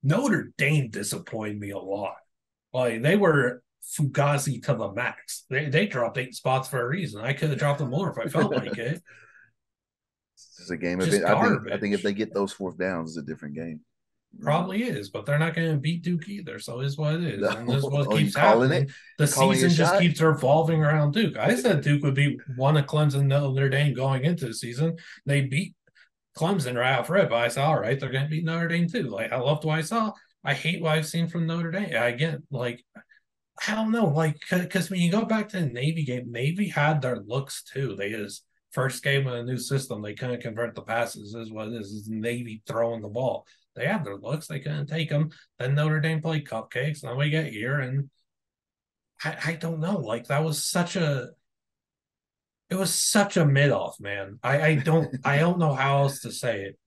Speaker 1: Notre Dame disappointed me a lot. Like they were Fugazi to the max. They dropped 8 spots for a reason. I could have dropped them more if I felt like it.
Speaker 2: It's a game of
Speaker 1: Just
Speaker 2: it. I think if they
Speaker 1: garbage.
Speaker 2: get those fourth downs, it's a different game. You know,
Speaker 1: Probably is, but they're not going to beat Duke either. So is what it is,
Speaker 2: no,
Speaker 1: and this is what
Speaker 2: oh, you
Speaker 1: keeps
Speaker 2: calling it?
Speaker 1: happening. The
Speaker 2: Calling your
Speaker 1: season just
Speaker 2: shot?
Speaker 1: keeps revolving around Duke. I said Duke would be one of Clemson, Notre Dame going into the season. They beat Clemson right off rip. I said, all right, they're going to beat Notre Dame too. Like I loved what I saw. I hate what I've seen from Notre Dame. I get like I don't know, like because when you go back to the Navy game, Navy had their looks too. They just first game of a new system, they couldn't convert the passes. Is what it is Navy throwing the ball. They had their looks, they couldn't take them. Then Notre Dame played cupcakes. Now we get here, and I don't know. Like that was such a it was such a mid off, man. I don't know how else to say it.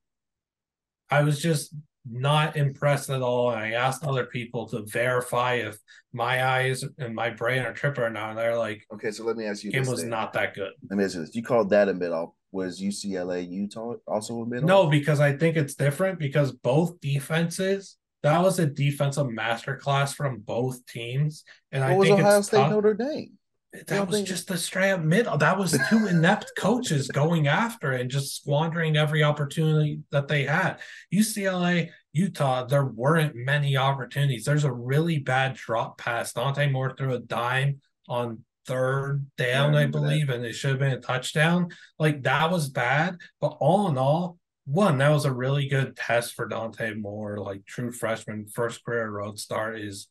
Speaker 1: I was just not impressed at all. And I asked other people to verify if my eyes and my brain are tripping or not. And they're like,
Speaker 2: Okay, so let me ask you
Speaker 1: game
Speaker 2: this
Speaker 1: was
Speaker 2: then.
Speaker 1: not that good.
Speaker 2: Let me ask you this. You called that a mid off. Was UCLA Utah also a mid off?
Speaker 1: No, because I think it's different because both defenses, that was a defensive masterclass from both teams. And I
Speaker 2: What was
Speaker 1: think
Speaker 2: Ohio
Speaker 1: it's
Speaker 2: State
Speaker 1: tough.
Speaker 2: Notre Dame? You
Speaker 1: That
Speaker 2: don't
Speaker 1: was
Speaker 2: think
Speaker 1: just a straight up middle. That was two inept coaches going after it and just squandering every opportunity that they had. UCLA, Utah, there weren't many opportunities. There's a really bad drop pass. Dante Moore threw a dime on third
Speaker 2: yeah, I
Speaker 1: down, I
Speaker 2: remember that.
Speaker 1: believe, and it should have been a touchdown. Like that was bad. But all in all, one, that was a really good test for Dante Moore, like true freshman, first career road start is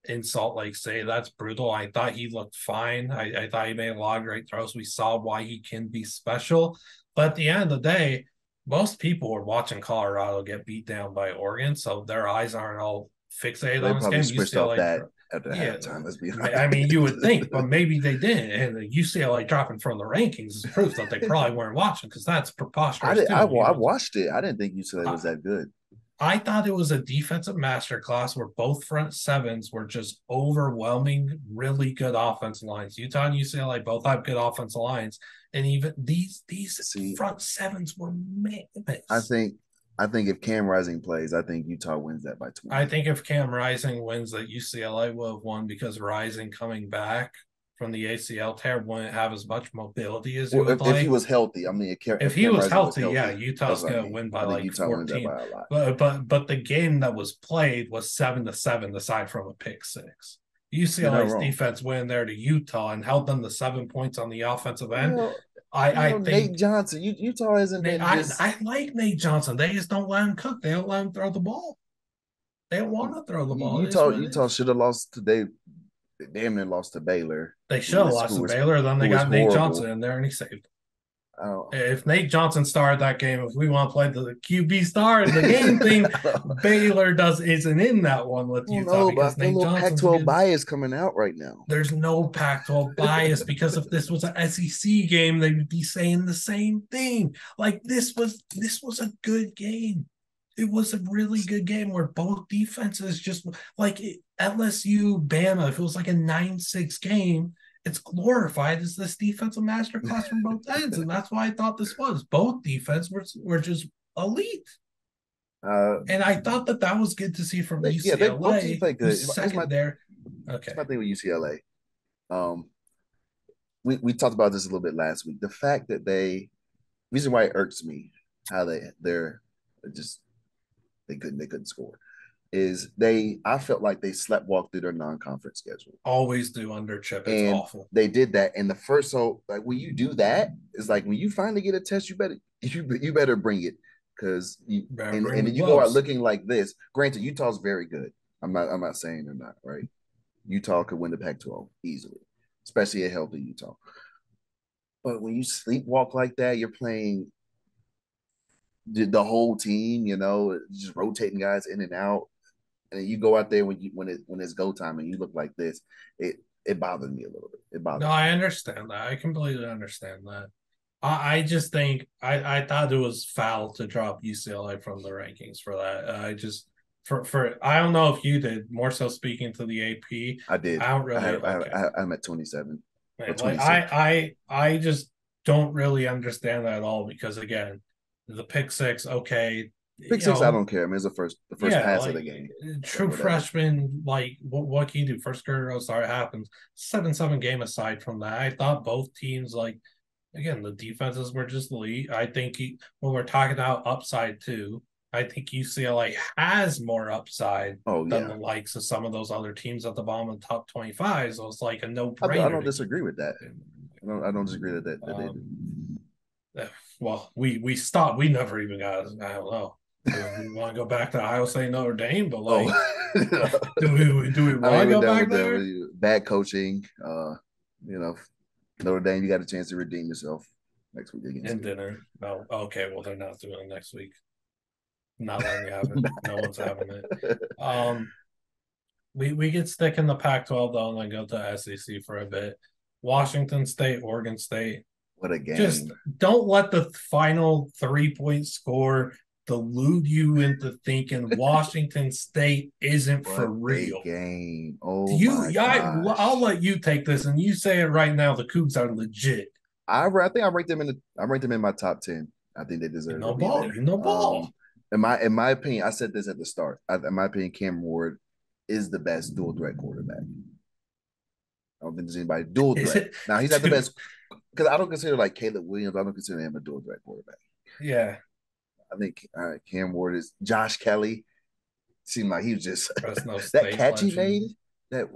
Speaker 1: in Salt Lake City. That's brutal. I thought he looked fine. I thought he made a lot of great throws. We saw why he can be special. But at the end of the day, most people were watching Colorado get beat down by Oregon, so their eyes aren't all fixated
Speaker 2: They
Speaker 1: on this
Speaker 2: probably
Speaker 1: game.
Speaker 2: switched off
Speaker 1: UCLA,
Speaker 2: that after
Speaker 1: yeah,
Speaker 2: halftime. Let's be
Speaker 1: I mean, you would think, but
Speaker 2: honest.
Speaker 1: maybe they didn't. And UCLA dropping from the rankings is proof that they probably weren't watching because that's preposterous too.
Speaker 2: I watched it. I didn't think UCLA was that good.
Speaker 1: I thought it was a defensive masterclass where both front sevens were just overwhelming, really good offensive lines. Utah and UCLA both have good offensive lines, and even these
Speaker 2: See,
Speaker 1: front sevens were
Speaker 2: I
Speaker 1: mammoths.
Speaker 2: think I think if Cam Rising plays, I think Utah wins that by
Speaker 1: I
Speaker 2: 20.
Speaker 1: think if Cam Rising wins, that UCLA will have won because Rising coming back from the ACL tear wouldn't have as much mobility as you
Speaker 2: Well,
Speaker 1: would
Speaker 2: if he
Speaker 1: like.
Speaker 2: was healthy, I mean,
Speaker 1: If
Speaker 2: if
Speaker 1: he
Speaker 2: Cam
Speaker 1: was
Speaker 2: Rising was
Speaker 1: healthy, yeah,
Speaker 2: healthy, that's
Speaker 1: Utah's
Speaker 2: what I
Speaker 1: gonna
Speaker 2: mean.
Speaker 1: win by
Speaker 2: I think
Speaker 1: like
Speaker 2: Utah wins that
Speaker 1: 14.
Speaker 2: by a lot.
Speaker 1: But the game that was played was 7-7, aside from a pick six.
Speaker 2: You're not
Speaker 1: UCLA's
Speaker 2: wrong.
Speaker 1: defense went in there to Utah and held them to 7 points on the offensive end.
Speaker 2: Well,
Speaker 1: I
Speaker 2: Nate
Speaker 1: think
Speaker 2: Johnson, Utah hasn't been just.
Speaker 1: I like Nate Johnson. They just don't let him cook. They don't let him throw the ball. They don't want to throw the ball. It is what it
Speaker 2: Utah
Speaker 1: is.
Speaker 2: should have lost today. Damn near lost to Baylor,
Speaker 1: They should have lost
Speaker 2: who
Speaker 1: to
Speaker 2: was
Speaker 1: Baylor. Then
Speaker 2: who
Speaker 1: they
Speaker 2: was
Speaker 1: got Nate Johnson
Speaker 2: horrible.
Speaker 1: in there and he saved.
Speaker 2: Oh.
Speaker 1: If Nate Johnson started that game, if we want to play the QB star in the game thing, Baylor does isn't in that one with
Speaker 2: don't
Speaker 1: Utah
Speaker 2: know, but I
Speaker 1: because
Speaker 2: feel a
Speaker 1: Nate
Speaker 2: little
Speaker 1: Johnson's a
Speaker 2: Pac-12
Speaker 1: good.
Speaker 2: bias coming out right now.
Speaker 1: There's no Pac-12 bias because if this was an SEC game, they would be saying the same thing. Like this was a good game. It was a really good game where both defenses just like LSU Bama. If it was like a 9-6 game, it's glorified as this defensive masterclass from both ends, and that's why I thought this was. Both defense were just elite,
Speaker 2: Uh,
Speaker 1: and I thought that that was good to see from
Speaker 2: they both teams
Speaker 1: UCLA,
Speaker 2: play good.
Speaker 1: who's second there. Okay,
Speaker 2: It's my thing with UCLA. Um, we talked about this a little bit last week. The fact that reason why it irks me how they're just they couldn't score is I felt like they slept walk through their non-conference schedule.
Speaker 1: Always do under Chip. It's
Speaker 2: And
Speaker 1: awful.
Speaker 2: they did that in the first. So like when you do that, it's like when you finally get a test, you better bring it because
Speaker 1: Better
Speaker 2: and
Speaker 1: bring the
Speaker 2: then you go out
Speaker 1: gloves.
Speaker 2: looking like this. Granted, Utah's very good. I'm not saying they're not, right. Utah could win the Pac-12 easily, especially a healthy Utah. But when you sleepwalk like that, you're playing the whole team. Just rotating guys in and out, and you go out there when it's go time and you look like this. It bothered me a little bit. It
Speaker 1: No,
Speaker 2: bothered me.
Speaker 1: I understand that. I completely understand that. I just think I thought it was foul to drop UCLA from the rankings for that. I just for I don't know if you did, more so speaking to the AP.
Speaker 2: I did.
Speaker 1: I don't
Speaker 2: I
Speaker 1: really
Speaker 2: had
Speaker 1: like it.
Speaker 2: I'm at 27 or
Speaker 1: Man, like
Speaker 2: 26.
Speaker 1: I just don't really understand that at all because again, the pick six, okay,
Speaker 2: Pick
Speaker 1: you
Speaker 2: six, I
Speaker 1: know,
Speaker 2: don't care. I mean, it's the first
Speaker 1: yeah,
Speaker 2: pass of
Speaker 1: like
Speaker 2: the game or
Speaker 1: true
Speaker 2: whatever.
Speaker 1: freshman, like what can you do? First career road start happens. 7-7 game aside from that. I thought both teams like again the defenses were just elite. I think when we're talking about upside too, I think UCLA has more upside
Speaker 2: Oh
Speaker 1: than
Speaker 2: yeah,
Speaker 1: the likes of some of those other teams at the bottom of the top 25. So it's like a no
Speaker 2: I
Speaker 1: brainer
Speaker 2: don't
Speaker 1: to keep.
Speaker 2: disagree with that. I don't disagree that they
Speaker 1: Um,
Speaker 2: do.
Speaker 1: well, we stopped. We never even got. I don't know. Do we want to go back to Ohio State Notre Dame? But
Speaker 2: Oh,
Speaker 1: like, do we
Speaker 2: I
Speaker 1: want
Speaker 2: mean,
Speaker 1: to
Speaker 2: we're
Speaker 1: go
Speaker 2: done
Speaker 1: back
Speaker 2: with that.
Speaker 1: there?
Speaker 2: Bad coaching. You know, Notre Dame, you got a chance to redeem yourself next week against
Speaker 1: And
Speaker 2: Duke.
Speaker 1: dinner. No. Okay. Well, they're not doing it next week. Not letting you have it. No one's having it. Um, we get stick in the Pac-12 though, and then go to SEC for a bit. Washington State, Oregon State.
Speaker 2: What a
Speaker 1: Just
Speaker 2: game!
Speaker 1: don't let the final 3-point score delude you into thinking Washington State isn't for
Speaker 2: What a
Speaker 1: real.
Speaker 2: game! Oh
Speaker 1: You,
Speaker 2: my
Speaker 1: I'll
Speaker 2: gosh!
Speaker 1: let you take this, and you say it right now. The Cougs are legit.
Speaker 2: I think I ranked them in my top 10. I think they
Speaker 1: You
Speaker 2: deserve to
Speaker 1: know
Speaker 2: be
Speaker 1: ball.
Speaker 2: there.
Speaker 1: You know ball.
Speaker 2: In my opinion, I said this at the start. In my opinion, Cam Ward is the best dual threat quarterback. I don't think there's anybody dual
Speaker 1: Is
Speaker 2: threat.
Speaker 1: it,
Speaker 2: Now he's not the
Speaker 1: dude?
Speaker 2: best because I don't consider like Caleb Williams. I don't consider him a dual threat quarterback.
Speaker 1: Yeah,
Speaker 2: I think Cam Ward is Josh Kelly. Seemed like he was just
Speaker 1: Fresno
Speaker 2: that
Speaker 1: State
Speaker 2: catch he
Speaker 1: legend.
Speaker 2: made, that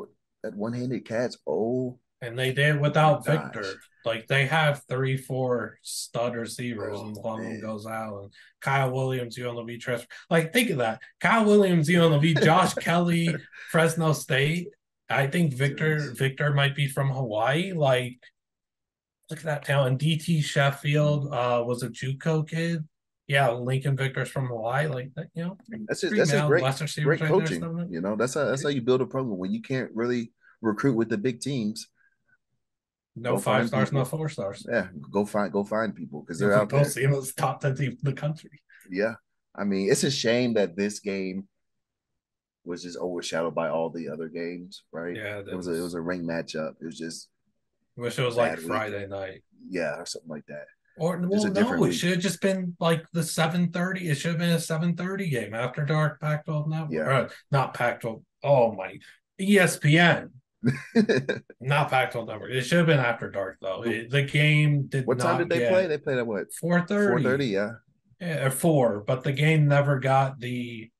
Speaker 2: that one-handed catch. Oh
Speaker 1: And they did
Speaker 2: my
Speaker 1: without
Speaker 2: gosh!
Speaker 1: Victor. Like they have 3, 4 stud receivers,
Speaker 2: Oh
Speaker 1: and one of them
Speaker 2: man,
Speaker 1: goes out. And Kyle Williams, UNLV transfer. Like think of that. Kyle Williams, UNLV, Josh Kelly, Fresno State. I think Victor
Speaker 2: serious.
Speaker 1: Victor might be from Hawaii. Like look at that talent. DT Sheffield was a JUCO kid. Yeah, Lincoln Victor's from Hawaii. Like that, three
Speaker 2: That's just
Speaker 1: Mountain
Speaker 2: great
Speaker 1: West receivers
Speaker 2: great
Speaker 1: right there.
Speaker 2: coaching.
Speaker 1: Stuff.
Speaker 2: That's how you build a program when you can't really recruit with the big teams.
Speaker 1: No
Speaker 2: Go
Speaker 1: five
Speaker 2: find
Speaker 1: stars, no
Speaker 2: people.
Speaker 1: 4 stars.
Speaker 2: Yeah, go find people because they're
Speaker 1: We
Speaker 2: out
Speaker 1: both
Speaker 2: there.
Speaker 1: see him as top 10 team in the country.
Speaker 2: Yeah, I mean it's a shame that this game was just overshadowed by all the other games. Right?
Speaker 1: Yeah, it
Speaker 2: It was
Speaker 1: is.
Speaker 2: a ring matchup. It was just
Speaker 1: Wish it
Speaker 2: a
Speaker 1: was like
Speaker 2: bad week.
Speaker 1: Friday night.
Speaker 2: Yeah, or something like that.
Speaker 1: Or
Speaker 2: Just
Speaker 1: well,
Speaker 2: a
Speaker 1: no,
Speaker 2: different
Speaker 1: it
Speaker 2: week.
Speaker 1: should have just been like the 7:30. It should have been a 7:30 game after dark Pac-12 network.
Speaker 2: Yeah.
Speaker 1: Not Pac-12. Oh my ESPN. Not Pac-12 network. It should have been after dark though. The game did
Speaker 2: What time did
Speaker 1: not
Speaker 2: they play?
Speaker 1: get
Speaker 2: They played at what? 4:30.
Speaker 1: 4:30.
Speaker 2: Yeah.
Speaker 1: Yeah, or 4, but the game never got the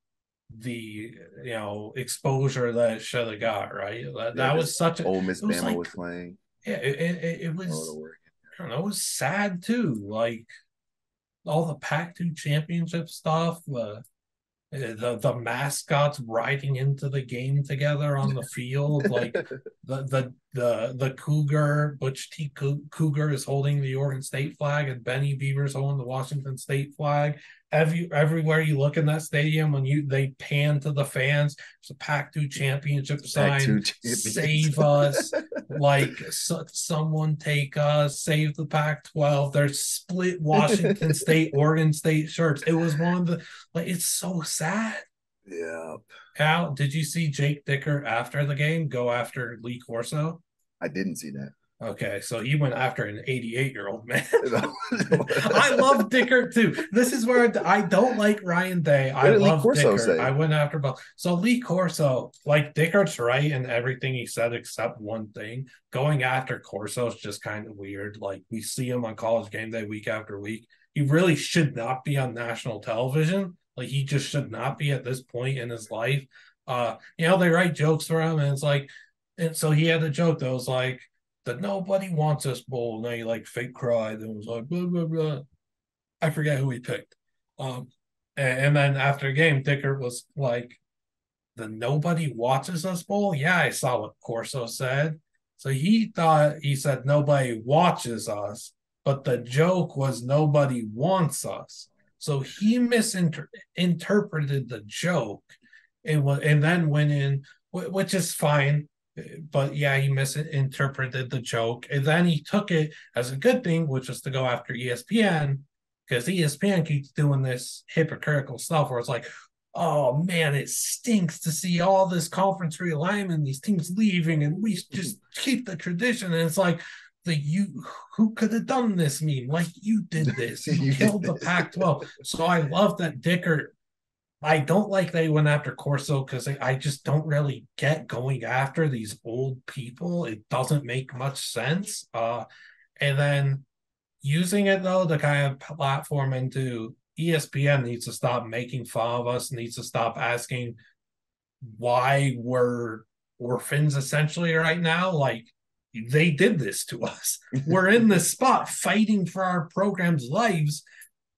Speaker 1: exposure that it should have got, right? That,
Speaker 2: Yeah.
Speaker 1: that
Speaker 2: Because
Speaker 1: was such a it
Speaker 2: Ole Miss
Speaker 1: was
Speaker 2: Bama
Speaker 1: like
Speaker 2: was playing.
Speaker 1: yeah, it
Speaker 2: Oh, the
Speaker 1: was
Speaker 2: work.
Speaker 1: I don't know, it was sad too. Like all the Pac-2 championship stuff, the mascots riding into the game together on the field, like the Cougar Butch T Cougar is holding the Oregon State flag and Benny Beaver's holding the Washington State flag. Everywhere you look in that stadium, when they pan to the fans, there's a Pac-2 championship
Speaker 2: Pac-2
Speaker 1: sign.
Speaker 2: champions.
Speaker 1: Save us! Like someone take us, save the Pac-12. There's split Washington State, Oregon State shirts. It was one of the like it's so sad.
Speaker 2: Yeah.
Speaker 1: Al, did you see Jake Dicker after the game go after Lee Corso?
Speaker 2: I didn't see that.
Speaker 1: Okay, so he went after an 88-year-old man.
Speaker 2: You know?
Speaker 1: I love Dickert too. This is where I don't like Ryan Day.
Speaker 2: What
Speaker 1: I
Speaker 2: did Lee
Speaker 1: love
Speaker 2: Corso
Speaker 1: Dickert.
Speaker 2: say?
Speaker 1: I went after both. So Lee Corso, like Dickert's right in everything he said except one thing. Going after Corso is just kind of weird. Like we see him on College Game Day week after week. He really should not be on national television. Like he just should not be at this point in his life. They write jokes for him, and it's like, and so he had a joke that was like the nobody wants us bowl, and then he like fake cried and was like blah blah blah. I forget who he picked. And then after the game, Dicker was like, the nobody watches us bowl. Yeah, I saw what Corso said. So he thought he said nobody watches us, but the joke was nobody wants us. So he misinterpreted the joke and then went in, which is fine. But yeah, he misinterpreted the joke. And then he took it as a good thing, which was to go after ESPN, because ESPN keeps doing this hypocritical stuff where it's like, oh man, it stinks to see all this conference realignment, these teams leaving, and we just keep the tradition. And it's like the you who could have done this meme? Like you did this, you
Speaker 2: You did
Speaker 1: killed the
Speaker 2: this.
Speaker 1: Pac-12. So I love that Dicker. I don't like they went after Corso because I just don't really get going after these old people. It doesn't make much sense. And then using it though to kind of platform into ESPN needs to stop making fun of us, needs to stop asking why we're orphans essentially right now. Like they did this to us. We're in this spot fighting for our program's lives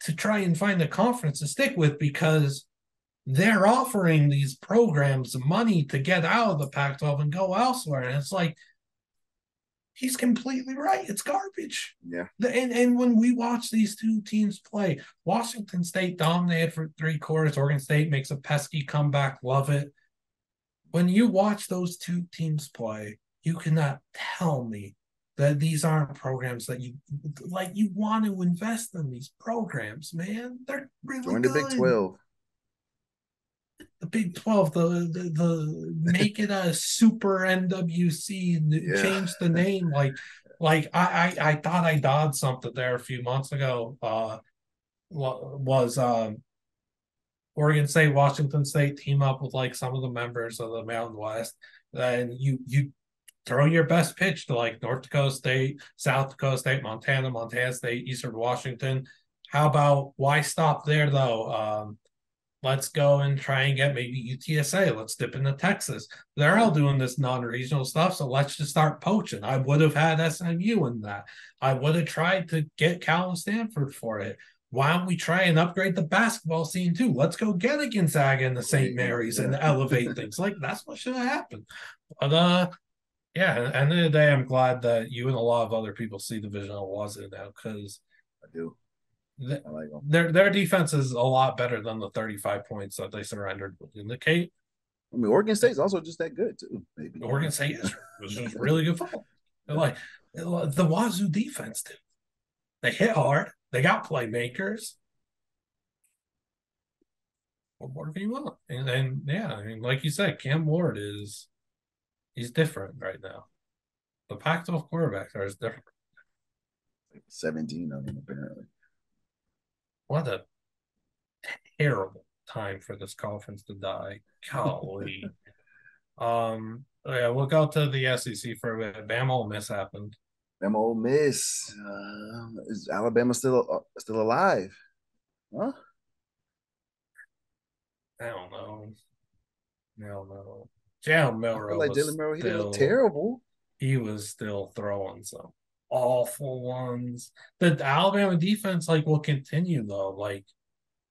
Speaker 1: to try and find a conference to stick with because they're offering these programs money to get out of the Pac 12 and go elsewhere. And it's like, he's completely right. It's garbage.
Speaker 2: Yeah.
Speaker 1: And when we watch these two teams play, Washington State dominated for 3 quarters. Oregon State makes a pesky comeback. Love it. When you watch those two teams play, you cannot tell me that these aren't programs that you like. You want to invest in these programs, man. They're really
Speaker 2: Join the Big
Speaker 1: good.
Speaker 2: 12.
Speaker 1: The Big 12, the make it a super NWC,
Speaker 2: Yeah.
Speaker 1: change the name. I thought I dodged something there a few months ago. Was Oregon State, Washington State team up with like some of the members of the Mountain West, and you throw your best pitch to like North Dakota State, South Dakota State, Montana State, Eastern Washington. How about why stop there though? Let's go and try and get maybe UTSA. Let's dip into Texas. They're all
Speaker 2: Yeah.
Speaker 1: doing this non-regional stuff, so let's just start poaching. I would have had SMU in that. I would have tried to get Cal and Stanford for it. Why don't we try and upgrade the basketball scene too? Let's go get a Gonzaga and the St. Mary's and
Speaker 2: Yeah.
Speaker 1: elevate things. Like that's what should have happened. But yeah, at the end of the day, I'm glad that you and a lot of other people see the vision I was in now because
Speaker 2: I do. I like them.
Speaker 1: their defense is a lot better than the 35 points that they surrendered would indicate.
Speaker 2: I mean, Oregon State's also just that good too. Maybe.
Speaker 1: Oregon State was just really good football. They're like the Wazoo defense too. They hit hard. They got playmakers. What more do you want? And yeah, I mean, like you said, Cam Ward he's different right now. The Pac-12 quarterbacks are different.
Speaker 2: Like 17 of them apparently.
Speaker 1: What a terrible time for this conference to die. Golly. Yeah, we'll go to the SEC for a bit. Bama Ole Miss happened.
Speaker 2: Them Ole Miss. Is Alabama still alive? Huh?
Speaker 1: I don't know. I don't know. Jalen
Speaker 2: I feel
Speaker 1: Milrow
Speaker 2: like
Speaker 1: was
Speaker 2: Jalen Murray, he didn't look
Speaker 1: still
Speaker 2: terrible.
Speaker 1: he was still throwing some awful ones. The Alabama defense like will continue though. Like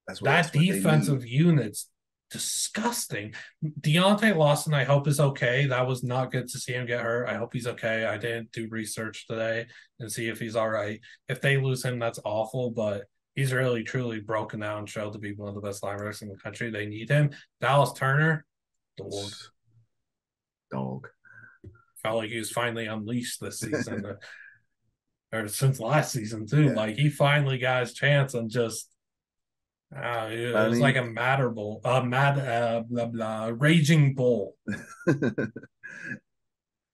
Speaker 2: That's
Speaker 1: that
Speaker 2: what they need.
Speaker 1: defensive unit's disgusting. Deontay Lawson, I hope is okay. That was not good to see him get hurt. I hope he's okay. I didn't do research today and see if he's all right. If they lose him, that's awful, but he's really truly broken down and showed to be one of the best linebackers in the country. They need him. Dallas Turner, dog.
Speaker 2: Dog.
Speaker 1: Felt like he was finally unleashed this season. Or since last season too.
Speaker 2: Yeah.
Speaker 1: Like he finally got his chance and just it
Speaker 2: I
Speaker 1: was like
Speaker 2: mean,
Speaker 1: a matter bull, a mad blah blah raging bull.
Speaker 2: but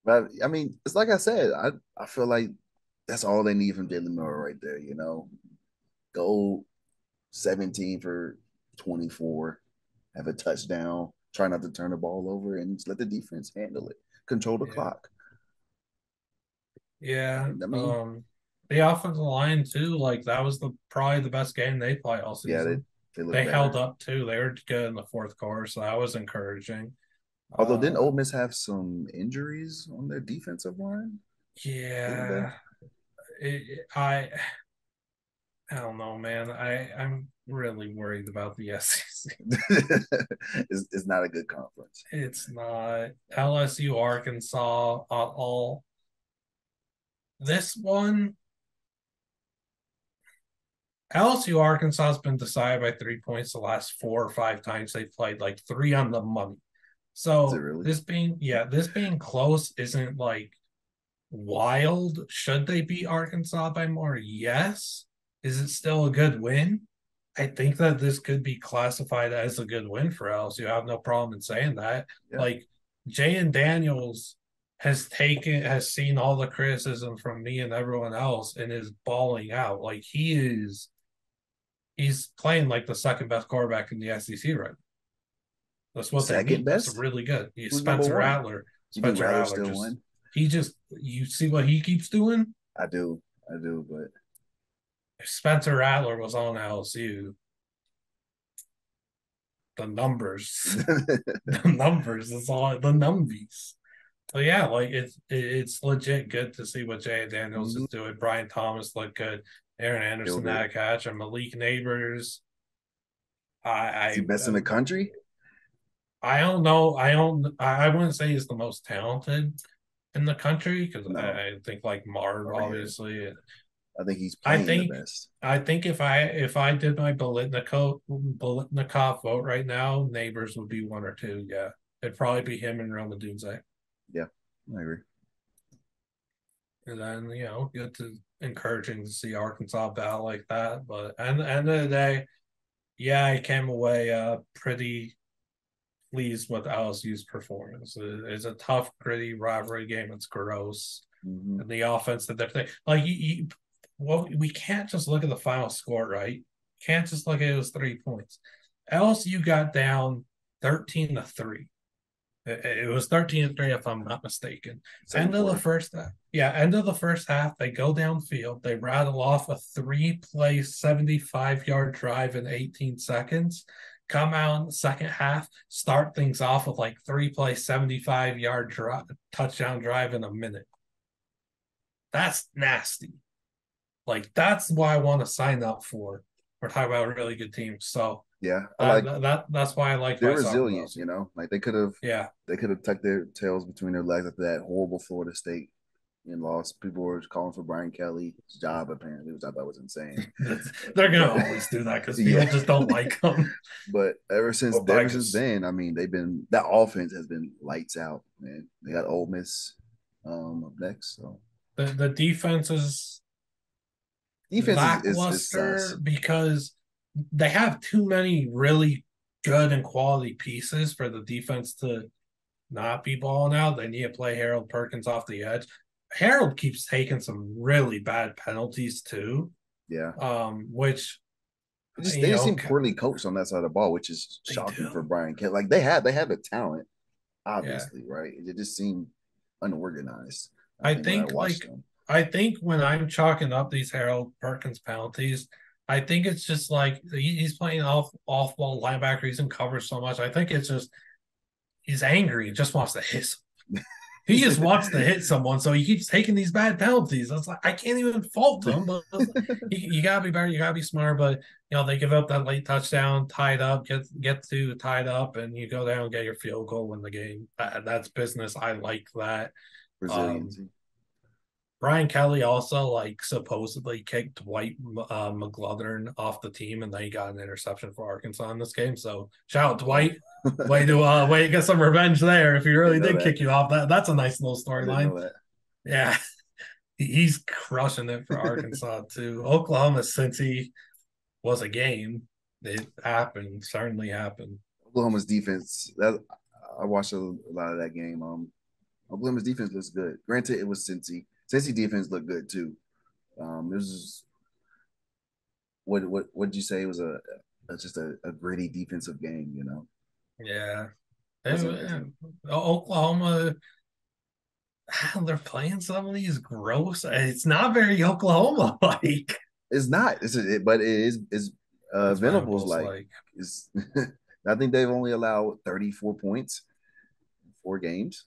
Speaker 2: But I mean, it's like I said, I feel like that's all they need from Jalen Miller right there. Go 17 for 24, have a touchdown, try not to turn the ball over, and just let the defense handle it. Control the
Speaker 1: Yeah.
Speaker 2: clock.
Speaker 1: Yeah.
Speaker 2: I mean,
Speaker 1: The offensive line too, like that was probably the best game they played all
Speaker 2: yeah,
Speaker 1: season.
Speaker 2: they look
Speaker 1: They held
Speaker 2: better.
Speaker 1: up too. They were good in the fourth quarter, so that was encouraging.
Speaker 2: Although, didn't
Speaker 1: Uh
Speaker 2: Ole Miss have some injuries on their defensive line? Didn't they?
Speaker 1: yeah. I don't know, man. I'm really worried about the SEC.
Speaker 2: It's not a good conference.
Speaker 1: It's not LSU, Arkansas, all this one. LSU, Arkansas has been decided by 3 points the last 4 or 5 times they've played, like three on the money.
Speaker 2: Is it
Speaker 1: So
Speaker 2: really?
Speaker 1: this being close isn't like wild. Should they beat Arkansas by more? Yes. Is it still a good win? I think that this could be classified as a good win for us. You have no problem in saying that.
Speaker 2: Yeah.
Speaker 1: Like Jay and Daniels has seen all the criticism from me and everyone else and is balling out. Like he's playing like the second best quarterback in the SEC right now. That's what they
Speaker 2: Second
Speaker 1: mean. That's
Speaker 2: best?
Speaker 1: really good.
Speaker 2: Who's number
Speaker 1: Spencer
Speaker 2: one?
Speaker 1: Rattler.
Speaker 2: You do
Speaker 1: Spencer
Speaker 2: rather
Speaker 1: Rattler
Speaker 2: still
Speaker 1: just
Speaker 2: win?
Speaker 1: he just you see what he keeps doing?
Speaker 2: I do. I do, but
Speaker 1: If Spencer Rattler was on LSU, the numbers, the numbers, it's all the numbies. So yeah, like it's legit good to see what Jay Daniels
Speaker 2: Mhm.
Speaker 1: is doing. Brian Thomas looked good. Aaron
Speaker 2: Killed
Speaker 1: Anderson
Speaker 2: it.
Speaker 1: had a catch, and Malik Neighbors.
Speaker 2: Is he
Speaker 1: I
Speaker 2: best in the country?
Speaker 1: I don't know. I wouldn't say he's the most talented in the country because
Speaker 2: No.
Speaker 1: I think like Marv
Speaker 2: Oh yeah.
Speaker 1: obviously.
Speaker 2: I think he's
Speaker 1: I
Speaker 2: playing the
Speaker 1: think
Speaker 2: best.
Speaker 1: I think if I did my Bolitnikov vote right now, Neighbors would be one or two. Yeah, it'd probably be him and Roma Dunze.
Speaker 2: Yeah, I agree.
Speaker 1: And then good to encouraging to see Arkansas battle like that. But at the end of the day, yeah, I came away pretty pleased with LSU's performance. It's a tough, gritty rivalry game. It's gross,
Speaker 2: Hmm.
Speaker 1: and the offense that they're playing, like well, we can't just look at the final score, right? Can't just look at it as 3 points. LSU got down 13-3. It was 13-3 if I'm not mistaken.
Speaker 2: Second quarter.
Speaker 1: End of the first half, they go downfield. They rattle off a three-play 75-yard drive in 18 seconds. Come out in the second half, start things off with like three-play 75-yard touchdown drive in a minute. That's nasty. Like that's what I want to sign up for. We're talking about really good teams. So
Speaker 2: Yeah, I like
Speaker 1: that's why I liked
Speaker 2: they're
Speaker 1: what I saw from
Speaker 2: resilient.
Speaker 1: LSU.
Speaker 2: Like
Speaker 1: Yeah.
Speaker 2: they could have tucked their tails between their legs after that horrible Florida State and lost. People were calling for Brian Kelly's job apparently, which I thought was insane.
Speaker 1: They're gonna
Speaker 2: But
Speaker 1: always do that because people
Speaker 2: yeah,
Speaker 1: just don't like them.
Speaker 2: but
Speaker 1: But I
Speaker 2: ever since
Speaker 1: guess
Speaker 2: then, I mean, they've been that offense has been lights out, man. They got Ole Miss up next, so
Speaker 1: the defense is
Speaker 2: defense is
Speaker 1: lackluster
Speaker 2: sus.
Speaker 1: because they have too many really good and quality pieces for the defense to not be balling out. They need to play Harold Perkins off the edge. Harold keeps taking some really bad penalties too,
Speaker 2: Yeah,
Speaker 1: which
Speaker 2: they
Speaker 1: you
Speaker 2: just
Speaker 1: know
Speaker 2: seem poorly coached on that side of the ball, which is
Speaker 1: they
Speaker 2: shocking for
Speaker 1: do.
Speaker 2: Brian Kelly. Like they have the talent,
Speaker 1: Yeah,
Speaker 2: obviously, right? It just seemed unorganized. I
Speaker 1: I
Speaker 2: think when I
Speaker 1: think
Speaker 2: watched
Speaker 1: like
Speaker 2: them,
Speaker 1: I think when I'm chalking up these Harold Perkins penalties, I think it's just like he's playing off ball linebacker. He's in cover so much. I think it's just he's angry and just wants to hit. He just wants to hit someone, so he keeps taking these bad penalties. It's like I can't even fault him, but you gotta be better. You gotta be smart. But they give up that late touchdown, tied up, get to tied up, and you go down and get your field goal, win the game. That's business. I like that. Um,
Speaker 2: resiliency.
Speaker 1: Brian Kelly also like supposedly kicked Dwight McGlothern off the team, and then he got an interception for Arkansas in this game. So shout out
Speaker 2: Oh,
Speaker 1: Dwight. Way to get some revenge there. If he really
Speaker 2: didn't know
Speaker 1: did
Speaker 2: that.
Speaker 1: kick you off, that's a nice little
Speaker 2: I didn't
Speaker 1: storyline.
Speaker 2: know that.
Speaker 1: Yeah, he's crushing it for Arkansas too. Oklahoma, since he was a game, it happened. Certainly happened.
Speaker 2: Oklahoma's defense. That I watched a lot of that game. Oklahoma's defense looks good. Granted, it was Cincy. Cincy defense looked good too. This is what did you say? It was just a gritty defensive game.
Speaker 1: Yeah.
Speaker 2: That's interesting.
Speaker 1: Oklahoma, they're playing some of these gross. It's not very Oklahoma like.
Speaker 2: It's not. But it is. It's
Speaker 1: It's
Speaker 2: Venables
Speaker 1: Venables
Speaker 2: like
Speaker 1: like
Speaker 2: is. I think they've only allowed 34 points in 4 games.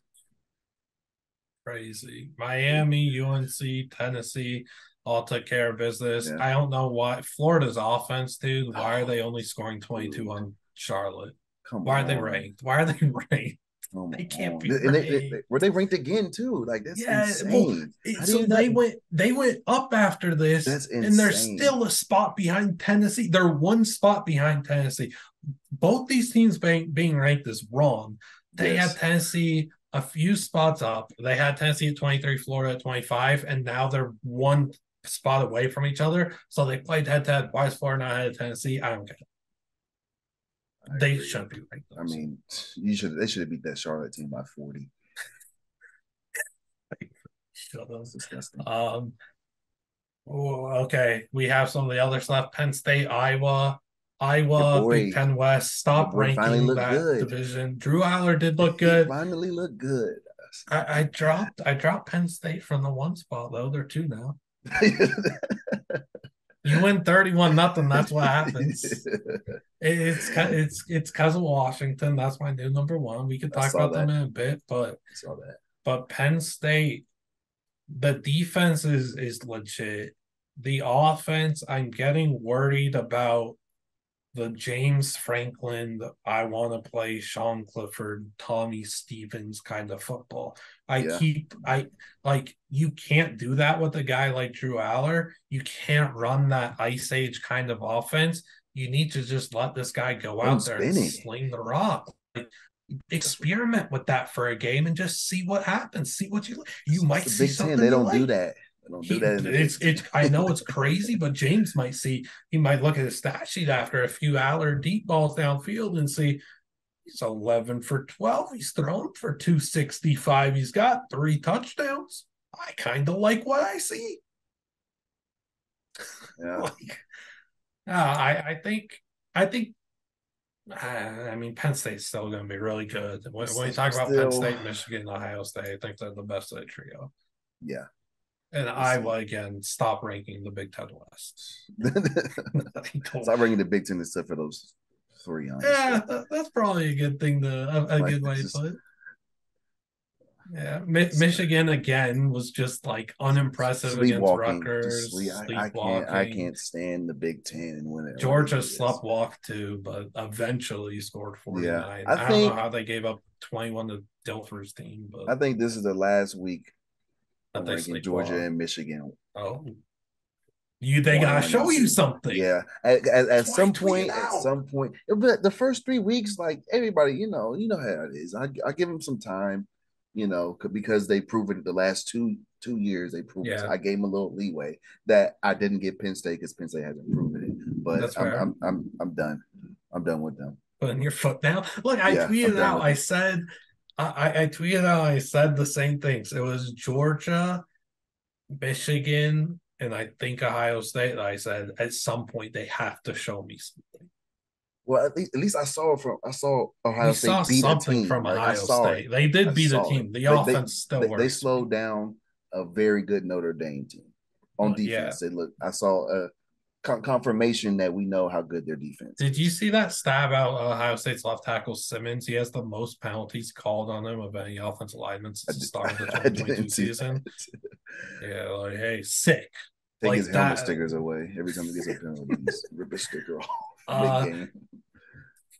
Speaker 1: crazy. Miami, UNC, Tennessee all took care of business.
Speaker 2: Yeah.
Speaker 1: I don't know why Florida's offense, dude. Why are
Speaker 2: Oh,
Speaker 1: they only scoring 22
Speaker 2: dude,
Speaker 1: on Charlotte?
Speaker 2: come
Speaker 1: Why are they
Speaker 2: on,
Speaker 1: ranked? Why are they ranked?
Speaker 2: come
Speaker 1: They can't
Speaker 2: on.
Speaker 1: be
Speaker 2: And
Speaker 1: ranked.
Speaker 2: were they ranked again too? Like that's
Speaker 1: Yeah, well,
Speaker 2: insane. How do
Speaker 1: so
Speaker 2: you not?
Speaker 1: they went up after this,
Speaker 2: That's
Speaker 1: and they're
Speaker 2: insane.
Speaker 1: still a spot behind Tennessee. They're one spot behind Tennessee. Both these teams being ranked is wrong. They had
Speaker 2: Yes,
Speaker 1: Tennessee a few spots up. They had Tennessee at 23, Florida at 25, and now they're one spot away from each other. So they played head to head. Why is Florida not ahead of Tennessee? I don't get it.
Speaker 2: I
Speaker 1: They
Speaker 2: agree.
Speaker 1: shouldn't be ranked
Speaker 2: I
Speaker 1: those.
Speaker 2: mean, you should they should have beat that Charlotte team by 40.
Speaker 1: Shut up.
Speaker 2: It's disgusting.
Speaker 1: Oh, okay, we have some of the others left. Penn State, Iowa,
Speaker 2: Your
Speaker 1: Big
Speaker 2: boy,
Speaker 1: Ten West.
Speaker 2: your
Speaker 1: Stop
Speaker 2: boy finally
Speaker 1: ranking
Speaker 2: looked
Speaker 1: that
Speaker 2: good.
Speaker 1: division. Drew Aller did look
Speaker 2: He
Speaker 1: good.
Speaker 2: finally looked good.
Speaker 1: I dropped Penn State from the one spot though. They're two now. You win 31-0. That's what happens. It's because of Washington. That's my new number one. We could
Speaker 2: I
Speaker 1: talk
Speaker 2: saw
Speaker 1: about them
Speaker 2: that.
Speaker 1: in a bit, but
Speaker 2: I saw that.
Speaker 1: Penn State, the defense is legit. The offense, I'm getting worried about the James Franklin, I want to play Sean Clifford, Tommy Stevens kind of football.
Speaker 2: Yeah,
Speaker 1: I like, you can't do that with a guy like Drew Aller. You can't run that Ice Age kind of offense. You need to just let this guy go
Speaker 2: let him
Speaker 1: out there and
Speaker 2: spin it.
Speaker 1: sling the rock. Like,
Speaker 2: That's
Speaker 1: experiment with that for a game and just see what happens. See what you
Speaker 2: it's
Speaker 1: might
Speaker 2: the
Speaker 1: see
Speaker 2: Big Ten.
Speaker 1: something
Speaker 2: They
Speaker 1: you
Speaker 2: don't do
Speaker 1: like.
Speaker 2: that. They don't do that in the Big
Speaker 1: It's
Speaker 2: Ten.
Speaker 1: I know it's crazy, but James might see, he might look at his stat sheet after a few Aller deep balls downfield and see he's 11 for 12. He's thrown for 265. He's got 3 touchdowns. I kind of like what I see.
Speaker 2: Yeah,
Speaker 1: Like, I think I mean, Penn State's still going to be really good. When you
Speaker 2: I'm
Speaker 1: talk about Penn
Speaker 2: still.
Speaker 1: State, Michigan, Ohio State, I think they're the best of the trio.
Speaker 2: Yeah,
Speaker 1: And
Speaker 2: we'll see.
Speaker 1: Iowa, again, stop ranking the Big Ten West.
Speaker 2: Stop bringing the Big Ten except for those three,
Speaker 1: Yeah,
Speaker 2: honestly.
Speaker 1: that's probably a good thing a
Speaker 2: Like
Speaker 1: good way to
Speaker 2: just
Speaker 1: put it. Yeah,
Speaker 2: uh,
Speaker 1: Michigan again was just like unimpressive against
Speaker 2: sleepwalking. Just sleep.
Speaker 1: Rutgers,
Speaker 2: I can't. I
Speaker 1: sleepwalking.
Speaker 2: can't stand the Big Ten and when they
Speaker 1: Georgia
Speaker 2: do this.
Speaker 1: slept walk too, but eventually scored
Speaker 2: Yeah,
Speaker 1: 49.
Speaker 2: I
Speaker 1: I don't know
Speaker 2: think.
Speaker 1: how they gave up 21 to Dilfer's team, but
Speaker 2: I think this is the last week
Speaker 1: that
Speaker 2: I'm
Speaker 1: they
Speaker 2: ranking Georgia
Speaker 1: sleepwalk.
Speaker 2: and Michigan
Speaker 1: Oh, they
Speaker 2: one,
Speaker 1: gotta
Speaker 2: one and
Speaker 1: show you
Speaker 2: two.
Speaker 1: something.
Speaker 2: Yeah,
Speaker 1: That's why I tweeted
Speaker 2: at
Speaker 1: out.
Speaker 2: some point, but the first 3 weeks, like everybody, you know how it is. I give them some time, because they proven it the last two years. They proven it.
Speaker 1: Yeah,
Speaker 2: I gave them a little leeway that I didn't get Penn State because Penn State hasn't proven it. But
Speaker 1: that's fair.
Speaker 2: I'm done. I'm done with them.
Speaker 1: Putting your foot down. Look, I
Speaker 2: Yeah, I'm
Speaker 1: tweeted
Speaker 2: done
Speaker 1: out.
Speaker 2: with
Speaker 1: I
Speaker 2: them.
Speaker 1: said, I tweeted out. I said the same things. It was Georgia, Michigan, and I think Ohio State. I said at some point they have to show me something.
Speaker 2: Well, at least I saw
Speaker 1: We
Speaker 2: Ohio
Speaker 1: saw
Speaker 2: State beat a
Speaker 1: something
Speaker 2: team.
Speaker 1: from
Speaker 2: Like I
Speaker 1: Ohio
Speaker 2: saw it.
Speaker 1: State. They
Speaker 2: I
Speaker 1: did beat a
Speaker 2: saw it.
Speaker 1: team. The offense still
Speaker 2: They
Speaker 1: worries
Speaker 2: slowed
Speaker 1: me.
Speaker 2: down a very good Notre Dame team on
Speaker 1: Yeah.
Speaker 2: defense. They look. I saw a confirmation that we know how good their defense
Speaker 1: Did you
Speaker 2: is.
Speaker 1: see that stab out Ohio State's left tackle Simmons? He has the most penalties called on him of any offensive lineman since the start of the
Speaker 2: I
Speaker 1: 2022
Speaker 2: didn't see
Speaker 1: season.
Speaker 2: that.
Speaker 1: Yeah, like, hey, sick.
Speaker 2: Take his
Speaker 1: Like
Speaker 2: helmet
Speaker 1: that.
Speaker 2: stickers away every time he gets a penalty. Rip his sticker off. Mid
Speaker 1: Uh,
Speaker 2: game.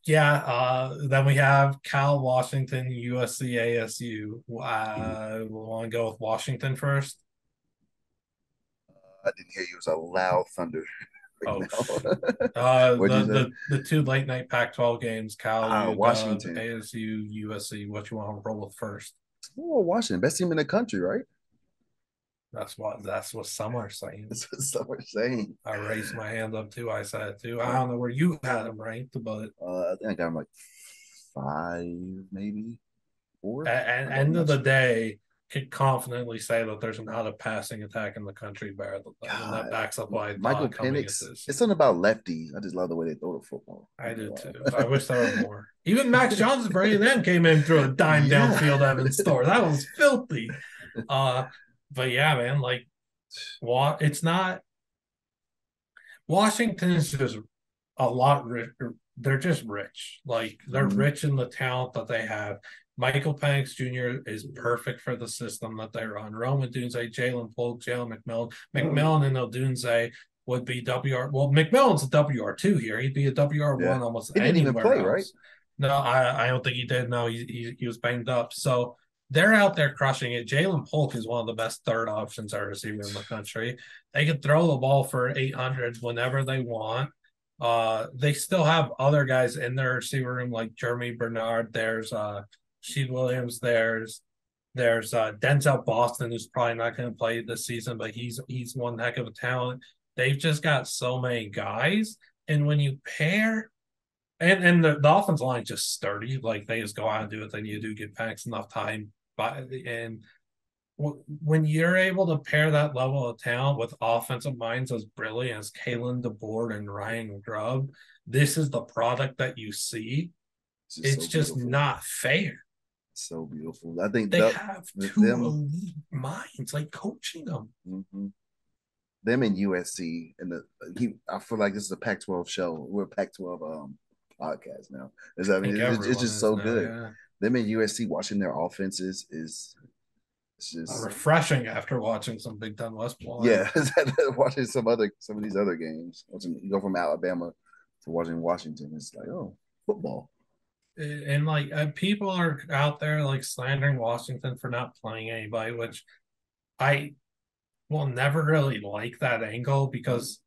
Speaker 1: yeah. Then we have Cal, Washington, USC, ASU. We want to go with Washington first.
Speaker 2: I didn't hear you. It was a loud thunder right
Speaker 1: Oh,
Speaker 2: now. What'd
Speaker 1: the
Speaker 2: you say?
Speaker 1: two late night Pac-12 games: Cal, UW,
Speaker 2: Washington.
Speaker 1: ASU, USC. What you want to roll with first?
Speaker 2: Oh, Washington, best team in the country, right?
Speaker 1: That's what some are saying.
Speaker 2: That's what some are saying.
Speaker 1: I raised my hand up too. I said it too. I don't know where you had them ranked, but
Speaker 2: I think I got him like 5, maybe. Four?
Speaker 1: At
Speaker 2: I don't, I'm
Speaker 1: end of
Speaker 2: not
Speaker 1: the
Speaker 2: sure.
Speaker 1: day, could confidently say that there's not a passing attack in the country better than them, and that
Speaker 2: God,
Speaker 1: backs up what I
Speaker 2: Michael
Speaker 1: thought coming into
Speaker 2: Penix.
Speaker 1: this
Speaker 2: It's
Speaker 1: year.
Speaker 2: something about lefties. I just love the way they throw the football. I
Speaker 1: I
Speaker 2: don't
Speaker 1: do
Speaker 2: know
Speaker 1: too. I wish there were
Speaker 2: why.
Speaker 1: more. Even Max Johnson for A&M came in through a dime
Speaker 2: Yeah.
Speaker 1: downfield Evan Store. That was filthy. Uh, but yeah, man, like it's not Washington is just a lot rich. They're just rich. Like they're
Speaker 2: Mhm.
Speaker 1: rich in the talent that they have. Michael Penix Jr. is perfect for the system that they run. Roman Dunze, Jalen Polk, Jalen McMillan. McMillan and Odunze would be WR. Well, McMillan's a WR2 here. He'd be a
Speaker 2: Yeah.
Speaker 1: WR1 almost
Speaker 2: He didn't even
Speaker 1: anywhere
Speaker 2: play, right?
Speaker 1: else. No, I don't think he did. No, he was banged up. So they're out there crushing it. Jalen Polk is one of the best third options at receiver in the country. They can throw the ball for 800 whenever they want. They still have other guys in their receiver room like Jeremy Bernard. There's Sheed Williams. There's Denzel Boston, who's probably not going to play this season, but he's one heck of a talent. They've just got so many guys, and when you pair and the offensive line just sturdy, like they just go out and do what they need to do, give Penix enough time. And when you're able to pair that level of talent with offensive minds as brilliant as Kalen DeBoer and Ryan Grubb, this is the product that you see.
Speaker 2: It's just
Speaker 1: It's
Speaker 2: so
Speaker 1: just
Speaker 2: beautiful.
Speaker 1: not fair.
Speaker 2: So beautiful. I think
Speaker 1: They have two
Speaker 2: them
Speaker 1: elite minds, like coaching them.
Speaker 2: mhm. Them and USC and I feel like this is a Pac-12 show. We're a Pac-12 podcast now.
Speaker 1: I
Speaker 2: I mean,
Speaker 1: think
Speaker 2: it's
Speaker 1: everyone
Speaker 2: just
Speaker 1: is
Speaker 2: so
Speaker 1: now,
Speaker 2: good.
Speaker 1: yeah.
Speaker 2: Them and USC watching their offenses is it's just
Speaker 1: Refreshing after watching some Big Ten West play.
Speaker 2: yeah. Watching some of these other games. Watching you go from Alabama to watching Washington. It's like oh football.
Speaker 1: And like people are out there like slandering Washington for not playing anybody, which I will never really like that angle because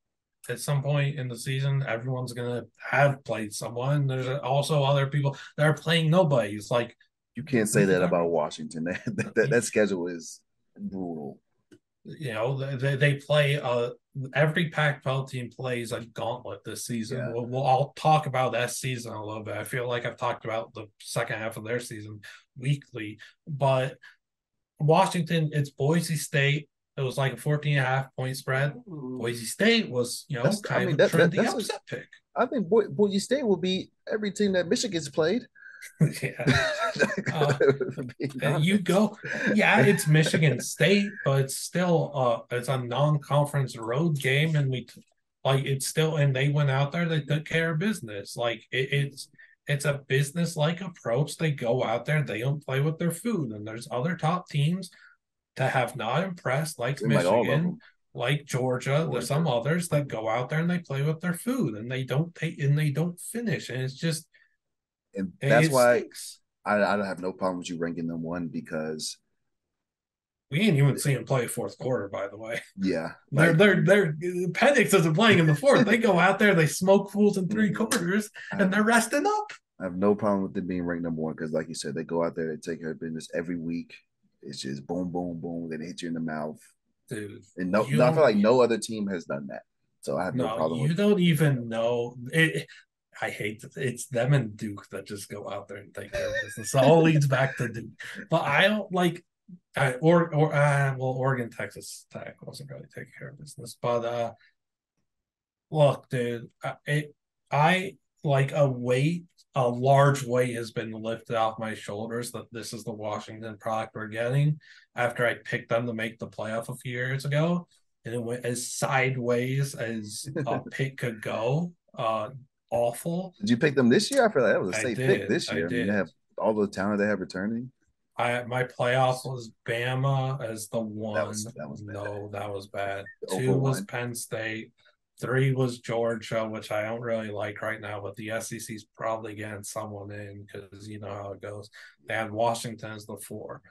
Speaker 1: at some point in the season, everyone's gonna have played someone. There's also other people that are playing nobodies. Like
Speaker 2: You can't say
Speaker 1: we
Speaker 2: that
Speaker 1: got,
Speaker 2: about Washington. That schedule is brutal.
Speaker 1: they play. Every Pac-12 team plays a gauntlet this season.
Speaker 2: Yeah.
Speaker 1: We'll all talk about that season a little bit. I feel like I've talked about the second half of their season weekly, but Washington, it's Boise State. It was like a 14 and a half point spread. Boise State was,
Speaker 2: That's I
Speaker 1: kind
Speaker 2: mean
Speaker 1: of a trendy
Speaker 2: that's a
Speaker 1: upset pick.
Speaker 2: I think Boise State will beat every team that Michigan's played.
Speaker 1: Yeah. Uh,
Speaker 2: Being
Speaker 1: you
Speaker 2: honest.
Speaker 1: go, yeah, it's Michigan State, but it's still it's a non-conference road game, and like it's still, and they went out there, they took care of business. Like it's a business-like approach. They go out there, they don't play with their food, and there's other top teams that have not impressed, like
Speaker 2: Seem like all of
Speaker 1: Michigan,
Speaker 2: them.
Speaker 1: like Georgia. There's some
Speaker 2: Georgia.
Speaker 1: others that go out there and they play with their food, and they don't finish, and it's just
Speaker 2: And that's
Speaker 1: it
Speaker 2: why
Speaker 1: stinks.
Speaker 2: I don't have no problem with you ranking them one because
Speaker 1: We didn't even see him play fourth quarter, by the way.
Speaker 2: yeah,
Speaker 1: They're
Speaker 2: like
Speaker 1: they're they're Penix isn't playing in the fourth. They go out there, they smoke fools in three
Speaker 2: mhm.
Speaker 1: quarters,
Speaker 2: I
Speaker 1: and
Speaker 2: have
Speaker 1: they're resting up.
Speaker 2: I have no problem with them being ranked number one because, like you said, they go out there, they take care of business every week. It's just boom, boom, boom. Then they hit you in the mouth.
Speaker 1: Dude,
Speaker 2: And
Speaker 1: you
Speaker 2: no, I feel
Speaker 1: don't
Speaker 2: like no other team has done that. So I have no
Speaker 1: no,
Speaker 2: problem with
Speaker 1: you don't
Speaker 2: ranking
Speaker 1: even
Speaker 2: them.
Speaker 1: know it. I hate it. It's them and Duke that just go out there and take care of business. It all leads back to Duke. But I don't like Oregon, Texas Tech wasn't really taking care of business. But look, dude, I like a large weight has been lifted off my shoulders that this is the Washington product we're getting after I picked them to make the playoff a few years ago. And it went as sideways as a pick could go. Awful.
Speaker 2: Did you pick them this year? I feel like that was a
Speaker 1: I
Speaker 2: safe pick
Speaker 1: did.
Speaker 2: this
Speaker 1: I
Speaker 2: year. I mean, they
Speaker 1: did.
Speaker 2: have all the talent they have returning.
Speaker 1: My playoff was Bama as the one.
Speaker 2: That was bad.
Speaker 1: No, that was bad.
Speaker 2: 0 for
Speaker 1: Two was
Speaker 2: 1.
Speaker 1: Penn State. Three was Georgia, which I don't really like right now, but the SEC's probably getting someone in because you know how it goes. They had Washington as the four.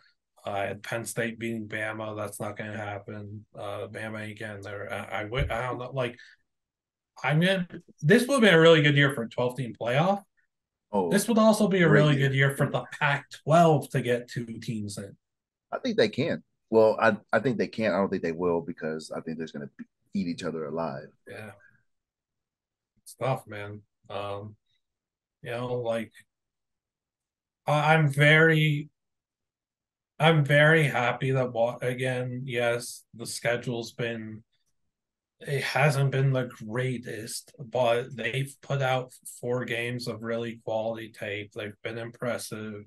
Speaker 1: I had Penn State beating Bama. That's not going to happen. Bama again. There, I don't know. Like I'm gonna. This would have been a really good year for a 12 team playoff.
Speaker 2: Oh,
Speaker 1: This would also be a
Speaker 2: great
Speaker 1: really good
Speaker 2: year.
Speaker 1: year for the Pac-12 to get two teams in.
Speaker 2: I think they can. Well, I think they can. I don't think they will because I think they're going to eat each other alive.
Speaker 1: Yeah, it's tough, man. Like I'm very I'm very happy that again, yes, the schedule's been it hasn't been the greatest, but they've put out 4 games of really quality tape. They've been impressive,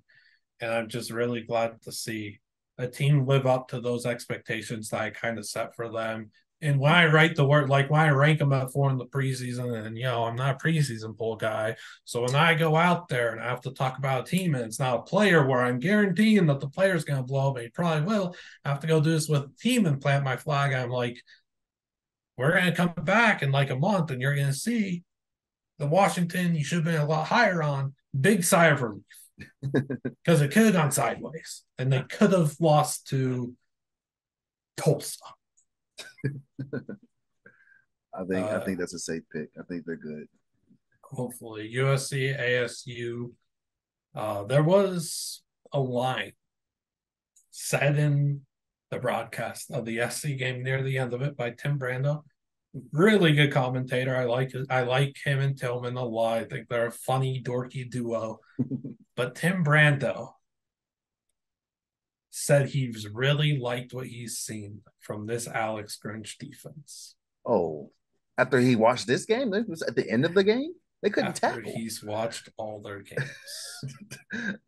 Speaker 1: and I'm just really glad to see a team live up to those expectations that I kind of set for them. And when I write the word, like when I rank them at 4 in the preseason, and I'm not a preseason poll guy. So when I go out there and I have to talk about a team and it's not a player where I'm guaranteeing that the player's going to blow up, and he probably will, I have to go do this with a team and plant my flag. I'm like, we're going to come back in like a month and you're going to see the Washington you should have been a lot higher on. Big sigh of relief because it could have gone sideways and they could have lost to Tulsa.
Speaker 2: I think that's a safe pick. I think they're good.
Speaker 1: Hopefully, USC, ASU. There was a line said in the broadcast of the SC game near the end of it by Tim Brando. Really good commentator. I like him and Tillman a lot. I think they're a funny, dorky duo. But Tim Brando said he's really liked what he's seen from this Alex Grinch defense
Speaker 2: Oh, after he watched this game, it was at the end of the game. They couldn't
Speaker 1: after
Speaker 2: tackle.
Speaker 1: he's watched all their games.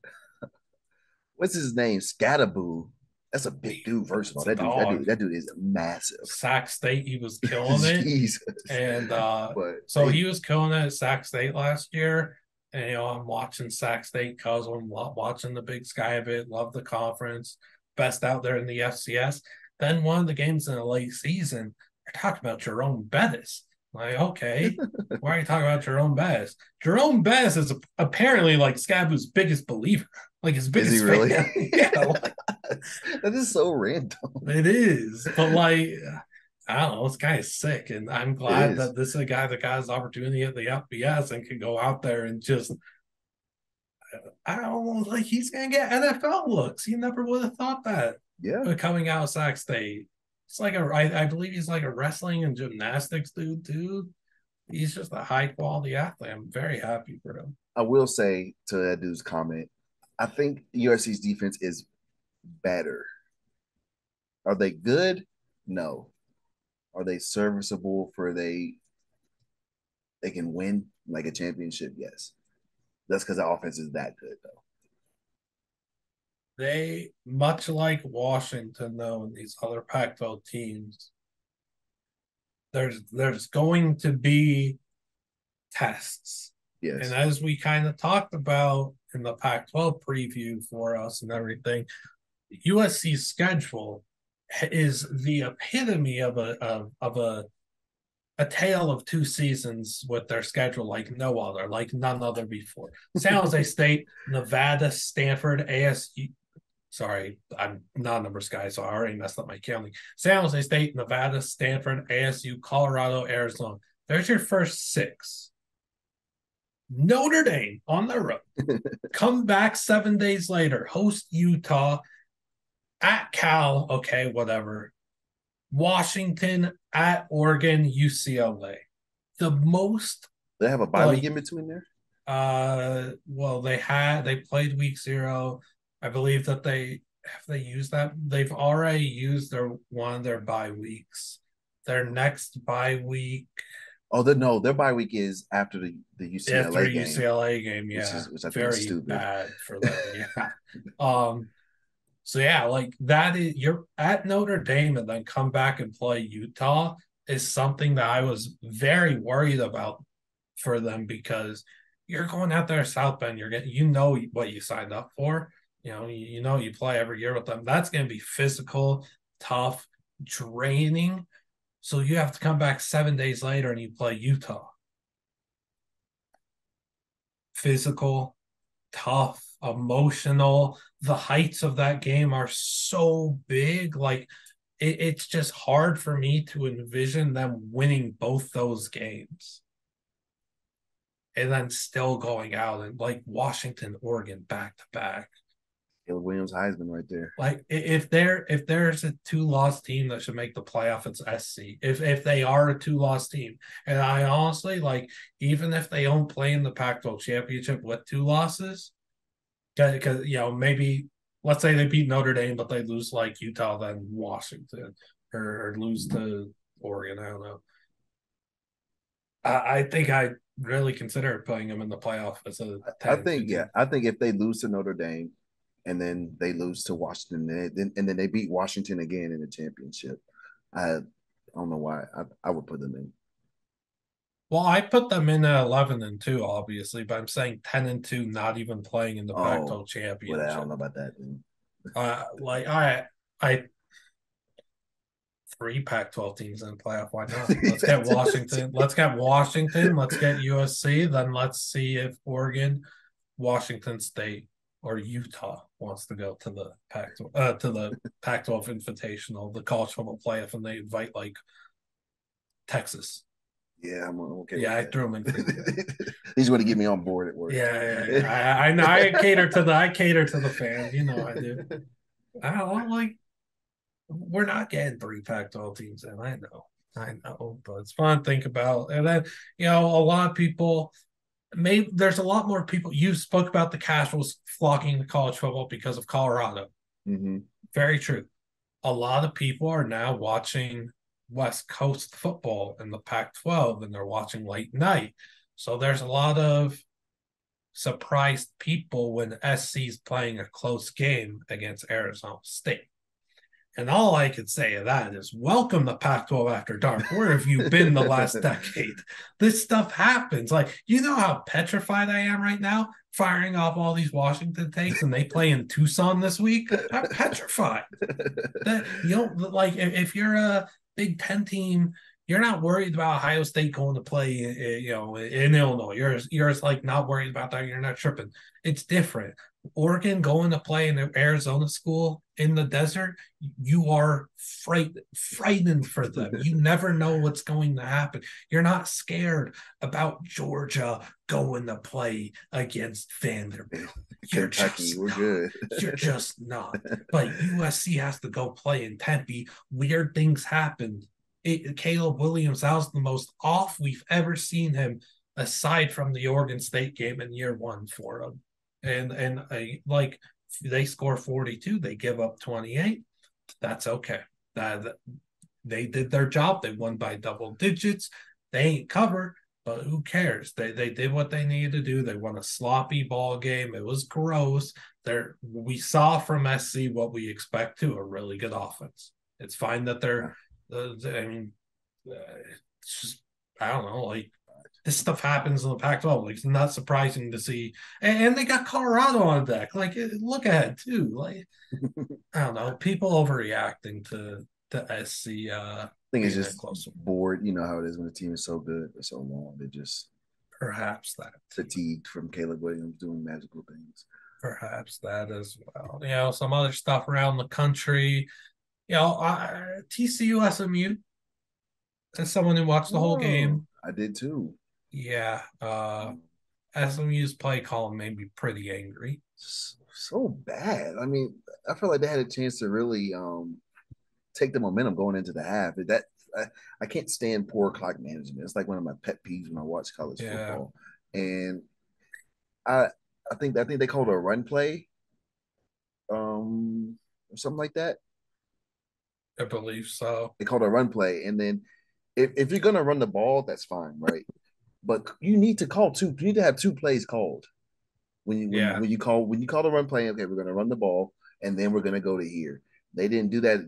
Speaker 2: What's his name? Scataboo. That's a big dude. First of all,
Speaker 1: It's a
Speaker 2: that dude, that dude,
Speaker 1: dog.
Speaker 2: that dude is massive.
Speaker 1: Sac State, he was killing it.
Speaker 2: Jesus.
Speaker 1: And
Speaker 2: But
Speaker 1: so he was killing it at Sac State last year. And I'm watching Sac State because I'm watching the Big Sky a bit, love the conference, best out there in the FCS. Then one of the games in the late season, they're talking about Jerome Bettis. Like, okay, why are you talking about Jerome Bettis? Jerome Bettis is apparently like Scaboo's biggest believer, like his
Speaker 2: is he
Speaker 1: biggest
Speaker 2: really?
Speaker 1: fan. Yeah, like,
Speaker 2: That is so random.
Speaker 1: it is. But like, I don't know, it's kind of sick. And I'm
Speaker 2: It
Speaker 1: glad
Speaker 2: is.
Speaker 1: that this is a guy that got his opportunity at the FBS and can go out there and just, I don't know, like he's going to get NFL looks. You never would have thought that.
Speaker 2: Yeah.
Speaker 1: But coming out of Sac State, it's like I believe he's like a wrestling and gymnastics dude, too. He's just a high quality athlete. I'm very happy for him.
Speaker 2: I will say to that dude's comment, I think USC's defense is better. Are they good? No. Are they serviceable for they can win like a championship? Yes. That's because the offense is that good though.
Speaker 1: They, much like Washington, though, and these other Pac-12 teams, there's going to be tests. And
Speaker 2: Yes.
Speaker 1: as we kind of talked about in the Pac-12 preview for us and everything, USC's schedule is the epitome of a tale of 2 seasons with their schedule like no other, like none other before. San Jose State, Nevada, Stanford, ASU. Sorry, I'm not a numbers guy, so I already messed up my counting. San Jose State, Nevada, Stanford, ASU, Colorado, Arizona. There's your first 6. Notre Dame on the road. Come back 7 days later, host Utah at Cal. Okay, whatever. Washington at Oregon, UCLA. The most
Speaker 2: They have a bye week
Speaker 1: like
Speaker 2: in between there.
Speaker 1: well they played week 0. I believe that they have they used that they've already used their one of their bye weeks. Their next bye week
Speaker 2: Oh, no, their bye week is after the
Speaker 1: after
Speaker 2: UCLA
Speaker 1: a
Speaker 2: game,
Speaker 1: UCLA game,
Speaker 2: which
Speaker 1: yeah.
Speaker 2: is which I think is
Speaker 1: Very
Speaker 2: stupid.
Speaker 1: bad for them. Yeah. Um so yeah, like that is you're at Notre Dame and then come back and play Utah is something that I was very worried about for them because you're going out there South Bend, you're getting what you signed up for. You play every year with them. That's going to be physical, tough, draining. So you have to come back 7 days later and you play Utah. Physical, tough, emotional. The heights of that game are so big. Like it's just hard for me to envision them winning both those games and then still going out and like Washington, Oregon back to back.
Speaker 2: Caleb Williams Heisman right there.
Speaker 1: Like if there's a 2-loss team that should make the playoff, it's SC. If they are a 2-loss team, and I honestly like even if they don't play in the Pac-12 championship with 2 losses, because maybe let's say they beat Notre Dame, but they lose like Utah, then Washington, or lose to Oregon. I don't know. I think I really consider putting them in the playoff as a
Speaker 2: I
Speaker 1: 10-2
Speaker 2: think, yeah,
Speaker 1: team.
Speaker 2: I think if they lose to Notre Dame and then they lose to Washington, and then they beat Washington again in the championship, I don't know why I would put them in.
Speaker 1: Well, I put them in at 11-2, obviously, but I'm saying 10-2, not even playing in the
Speaker 2: Oh,
Speaker 1: Pac-12
Speaker 2: well, I don't
Speaker 1: championship.
Speaker 2: know about that. Then.
Speaker 1: Like I three Pac-12 teams in the playoff. Why not? Let's get Washington. Let's get Washington. Let's get USC. Then let's see if Oregon, Washington State, or Utah wants to go to the Pac-12 Invitational, the college football playoff, and they invite like Texas.
Speaker 2: Yeah, I'm okay with
Speaker 1: Yeah, I
Speaker 2: that.
Speaker 1: threw them in for you there.
Speaker 2: They just want to get me on board at work.
Speaker 1: Yeah, yeah, yeah. I know. I cater to the fans. You know I do. I don't like. We're not getting three Pac-12 teams in. I know, but it's fun to think about. And then a lot of people. Maybe there's a lot more people. You spoke about the casuals flocking to college football because of Colorado.
Speaker 2: Mm-hmm.
Speaker 1: Very true. A lot of people are now watching West Coast football in the Pac-12, and they're watching late night. So there's a lot of surprised people when SC's playing a close game against Arizona State. And all I could say of that is welcome to Pac-12 After Dark. Where have you been the last decade? This stuff happens. Like, you know how petrified I am right now, firing off all these Washington takes, and they play in Tucson this week? I'm petrified. That like if you're a Big Ten team, you're not worried about Ohio State going to play, in Illinois. You're like not worried about that. You're not tripping. It's different. Oregon going to play in an Arizona school in the desert, you are frightened for them. You never know what's going to happen. You're not scared about Georgia going to play against Vanderbilt. You're
Speaker 2: Kentucky,
Speaker 1: just
Speaker 2: we're
Speaker 1: not.
Speaker 2: good.
Speaker 1: You're just not. But USC has to go play in Tempe. Weird things happen. Caleb Williams, that was the most off we've ever seen him, aside from the Oregon State game in year one for him. And like they score 42, they give up 28. That's okay. That they did their job. They won by double digits. They ain't covered, but who cares? They did what they needed to do. They won a sloppy ball game. It was gross. We saw from SC what we expect to a really good offense. It's fine that they're. I mean, it's just I don't know. Like this stuff happens in the Pac-12. Like it's not surprising to see, and they got Colorado on deck. Like look ahead too. Like I don't know, people overreacting to SC
Speaker 2: Think it's
Speaker 1: being a
Speaker 2: just
Speaker 1: close one.
Speaker 2: bored. You know how it is when a team is so good for so long. They just
Speaker 1: Perhaps that too.
Speaker 2: fatigued from Caleb Williams doing magical things.
Speaker 1: Perhaps that as well. Some other stuff around the country. TCU SMU. As someone who watched the whole
Speaker 2: Oh,
Speaker 1: game,
Speaker 2: I did too.
Speaker 1: yeah. SMU's play call made me pretty angry.
Speaker 2: So bad. I mean, I feel like they had a chance to really take the momentum going into the half. I can't stand poor clock management. It's like one of my pet peeves when I watch college
Speaker 1: Yeah,
Speaker 2: football. And I I think they called a run play, or something like that.
Speaker 1: I believe so.
Speaker 2: They called a run play, and then if you're gonna run the ball, that's fine, right? But you need to call two. You need to have two plays called when you
Speaker 1: Yeah.
Speaker 2: when you call the run play. Okay, we're gonna run the ball, and then we're gonna go to here. They didn't do that.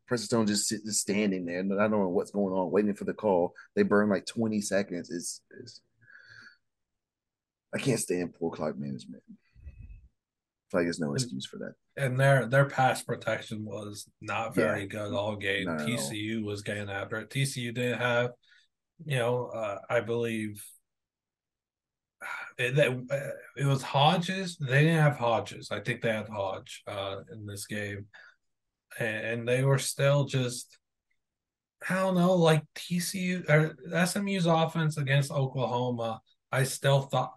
Speaker 2: Preston Stone just standing there, not knowing what's going on, waiting for the call. They burn like 20 seconds. It's I can't stand poor clock management. I feel like there's no
Speaker 1: And,
Speaker 2: excuse for that.
Speaker 1: and their pass protection was not
Speaker 2: Yeah,
Speaker 1: very good all game.
Speaker 2: not at all.
Speaker 1: TCU was getting after it. TCU didn't have, I believe it was Hodges. They didn't have Hodges. I think they had Hodge in this game, and they were still just I don't know, like TCU or SMU's offense against Oklahoma. I still thought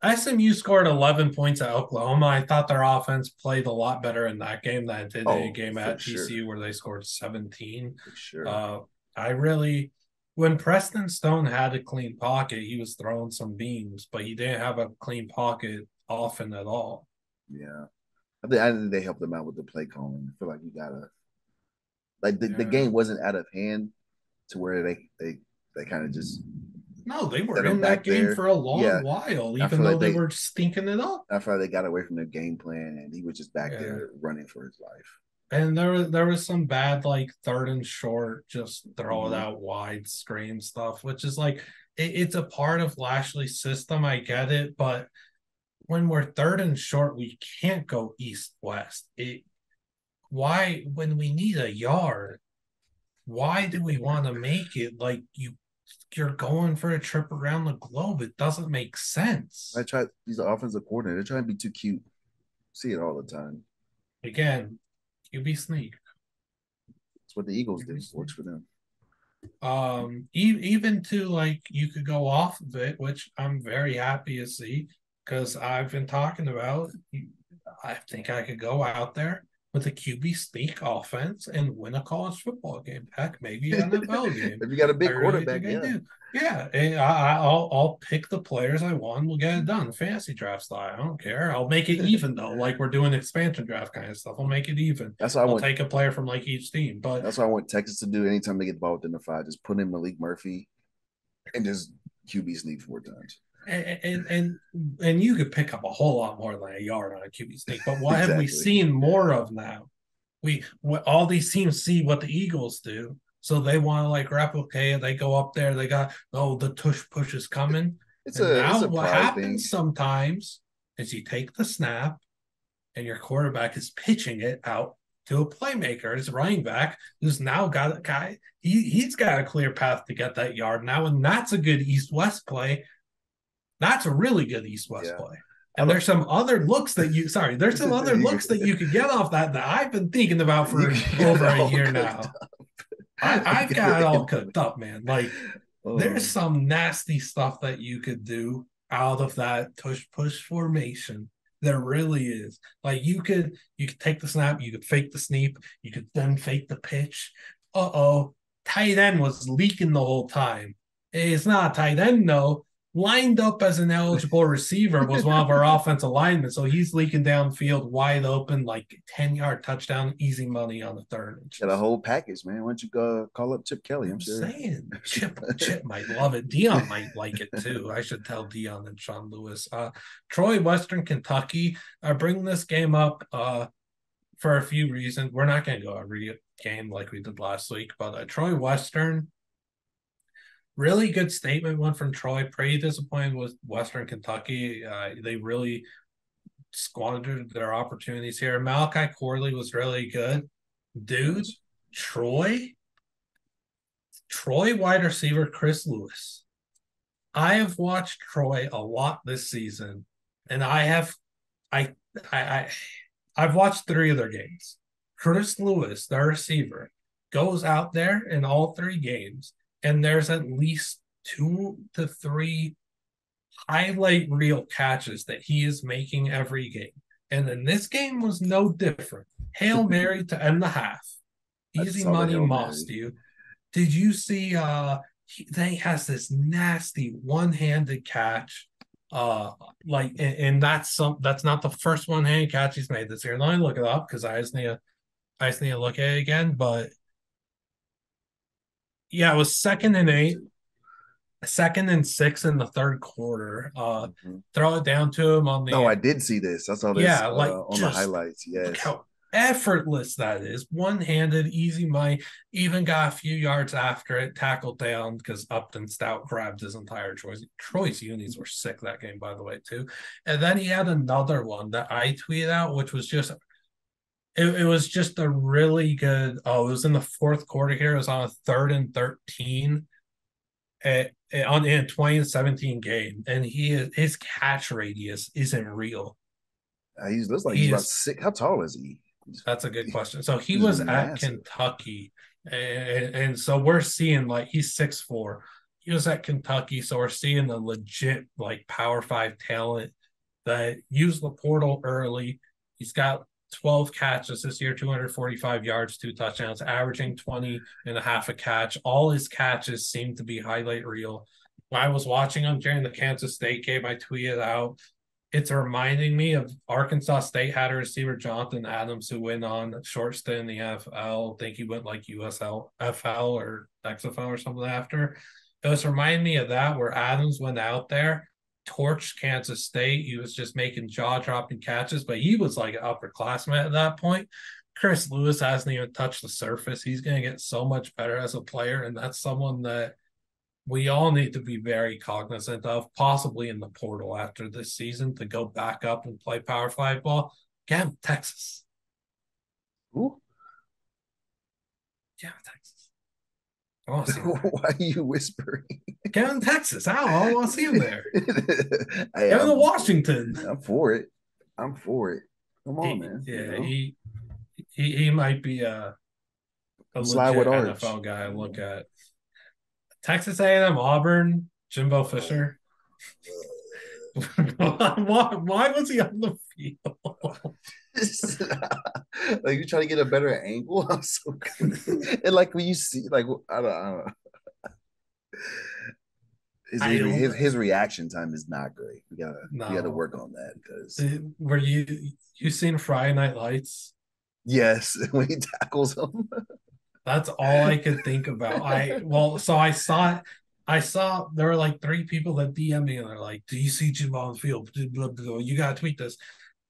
Speaker 1: SMU scored 11 points at Oklahoma. I thought their offense played a lot better in that game than it did in a
Speaker 2: Oh,
Speaker 1: game
Speaker 2: for
Speaker 1: at
Speaker 2: sure,
Speaker 1: TCU where they scored 17.
Speaker 2: for sure.
Speaker 1: Uh, I really, when Preston Stone had a clean pocket, he was throwing some beams, but he didn't have a clean pocket often at all.
Speaker 2: Yeah. I think they helped them out with the play calling. I feel like you gotta like the
Speaker 1: Yeah.
Speaker 2: game wasn't out of hand to where they kind of just
Speaker 1: No, they were
Speaker 2: set him
Speaker 1: in that
Speaker 2: back
Speaker 1: game
Speaker 2: there.
Speaker 1: for a long
Speaker 2: Yeah,
Speaker 1: while,
Speaker 2: I
Speaker 1: even
Speaker 2: feel
Speaker 1: though
Speaker 2: like
Speaker 1: they were stinking it up.
Speaker 2: they got away from their game plan, and he was just back
Speaker 1: Yeah.
Speaker 2: there running for his life.
Speaker 1: And there was some bad like third and short, just throw it
Speaker 2: Mm-hmm.
Speaker 1: out wide screen stuff, which is like it's a part of Lashley's system. I get it, but when we're third and short, we can't go east west. Why when we need a yard? Why do we want to make it like you're going for a trip around the globe? It doesn't make
Speaker 2: I
Speaker 1: sense.
Speaker 2: try these offensive coordinator. They're trying to be too cute. See it all the time.
Speaker 1: Again, QB sneak.
Speaker 2: It's what the Eagles
Speaker 1: QB
Speaker 2: do.
Speaker 1: sneak.
Speaker 2: Works for them.
Speaker 1: Even to like you could go off of it, which I'm very happy to see because I've been talking about. I think I could go out there with a QB sneak offense and win a college football game. Heck, maybe an NFL game.
Speaker 2: If you got a
Speaker 1: I
Speaker 2: big
Speaker 1: really
Speaker 2: quarterback,
Speaker 1: think I
Speaker 2: yeah.
Speaker 1: do. Yeah, and I'll pick the players I want. We'll get it done. Fantasy draft style. I don't care. I'll make it even though, like we're doing expansion draft kind of stuff. I'll make it even.
Speaker 2: That's what I
Speaker 1: I'll
Speaker 2: want.
Speaker 1: take a player from like each team. But
Speaker 2: That's what I want Texas to do. Anytime they get the ball within the five, just put in Malik Murphy and just QB sneak 4 times.
Speaker 1: and you could pick up a whole lot more than a yard on a QB sneak. But what have we
Speaker 2: Exactly.
Speaker 1: seen more of now? All these teams see what the Eagles do, so they want to like replicate it. They go up there, they got the tush push is coming, and
Speaker 2: It's
Speaker 1: now
Speaker 2: a
Speaker 1: what
Speaker 2: pride thing.
Speaker 1: happens sometimes is you take the snap and your quarterback is pitching it out to a playmaker, his running back, who's now got a guy. He's got a clear path to get that yard now, and that's a good east west play. That's a really good east west
Speaker 2: Yeah.
Speaker 1: play.
Speaker 2: I
Speaker 1: And
Speaker 2: don't.
Speaker 1: there's some other looks that you could get off that I've been thinking about
Speaker 2: You
Speaker 1: for
Speaker 2: got it
Speaker 1: over a
Speaker 2: all
Speaker 1: year
Speaker 2: cooked
Speaker 1: now.
Speaker 2: up.
Speaker 1: I've
Speaker 2: Get
Speaker 1: got it
Speaker 2: it
Speaker 1: all
Speaker 2: in.
Speaker 1: cooked up, man. Like there's
Speaker 2: Oh,
Speaker 1: some nasty stuff that you could do out of that tush push formation. There really is. Like you could take the snap, you could fake the sneak, you could then fake the pitch. Uh-oh. Tight end was leaking the whole time. It's not a tight end, no. Lined up as an eligible receiver was one of our offensive linemen. So he's leaking downfield wide open, like 10-yard touchdown, easy money on the third. It's
Speaker 2: got a
Speaker 1: just
Speaker 2: whole package, man. Why don't you go call up Chip Kelly? I'm
Speaker 1: I'm
Speaker 2: sure.
Speaker 1: saying Chip might love it. Dion might like it too. I should tell Dion and Sean Lewis. Troy, Western Kentucky. I bring this game up for a few reasons. We're not going to go every game like we did last week, but Troy Western, really good statement one from Troy. Pretty disappointed with Western Kentucky. They really squandered their opportunities here. Malachi Corley was really good, dude.
Speaker 2: Nice.
Speaker 1: Troy, Troy wide receiver Chris Lewis. I have watched Troy a lot this season, and I I, I I've watched 3 of their games. Chris Lewis, their receiver, goes out there in all 3 games, and there's at least 2 to 3 highlight reel catches that he is making every game. And then this game was no different. Hail Mary to end the half.
Speaker 2: I
Speaker 1: Easy
Speaker 2: saw the
Speaker 1: money
Speaker 2: Hail
Speaker 1: mossed
Speaker 2: Mary.
Speaker 1: you. Did you see they has this nasty one-handed catch. And that's not the first one-handed catch he's made this year. Let me look it up because I just need to look at it again. But yeah, it was
Speaker 2: Yeah,
Speaker 1: second and
Speaker 2: me
Speaker 1: eight,
Speaker 2: too.
Speaker 1: second and six in the third quarter.
Speaker 2: Mhm.
Speaker 1: Throw it down to him on
Speaker 2: No,
Speaker 1: the
Speaker 2: I did see this. I saw this
Speaker 1: yeah, like
Speaker 2: on the
Speaker 1: just
Speaker 2: highlights.
Speaker 1: look
Speaker 2: Yes.
Speaker 1: how effortless that is. One-handed, easy money. Even got a few yards after it, tackled down because Upton Stout grabbed his entire choice. Troy's unis were sick that game, by the way, too. And then he had another one that I tweeted out, which was just it was just a really good. Oh, it was in the fourth quarter here. It was on a 3rd and 13 on in a 2017 game, and his catch radius isn't real.
Speaker 2: He looks like he's
Speaker 1: He
Speaker 2: about
Speaker 1: is
Speaker 2: six. How tall is he?
Speaker 1: That's a good question. So he
Speaker 2: He's
Speaker 1: was at
Speaker 2: massive.
Speaker 1: Kentucky, and so we're seeing like he's 6'4". He was at Kentucky, so we're seeing the legit like Power 5 talent that used the portal early. He's got 12 catches this year, 245 yards, 2 touchdowns, averaging 20 and a half a catch. All his catches seem to be highlight reel. When I was watching him during the Kansas State game, I tweeted out it's reminding me of Arkansas State had a receiver, Jonathan Adams, who went on a short stint in the NFL. I think he went like USL, FL, or XFL or something after. It was reminding me of that, where Adams went out there, torched Kansas State. He was just making jaw dropping catches, but he was like an upperclassman at that point. Chris Lewis hasn't even touched the surface. He's going to get so much better as a player, and that's someone that we all need to be very cognizant of, possibly in the portal after this season to go back up and play Power Five ball. Get him Texas.
Speaker 2: Ooh.
Speaker 1: Get him Texas. I want to see him there.
Speaker 2: Why are you whispering?
Speaker 1: Get him Texas. I want to see him there.
Speaker 2: Hey,
Speaker 1: Get him to Washington.
Speaker 2: I'm for it. I'm for it. Come on,
Speaker 1: He,
Speaker 2: man.
Speaker 1: yeah, he might be a
Speaker 2: Slide with
Speaker 1: legit
Speaker 2: Arch.
Speaker 1: NFL guy. I look at Texas A&M, Auburn, Jimbo Fisher. Why was he on the field?
Speaker 2: Like you try to get a better angle. I'm so good. And like when you see, like I don't know.
Speaker 1: I
Speaker 2: His reaction time is not great. We gotta
Speaker 1: no.
Speaker 2: work on that because
Speaker 1: Were you seen Friday Night Lights?
Speaker 2: yes, when he tackles him,
Speaker 1: That's all I could think about. So I saw it. I saw there were like three people that DM me and they're like, "Do you see Jim on the field? You gotta tweet this."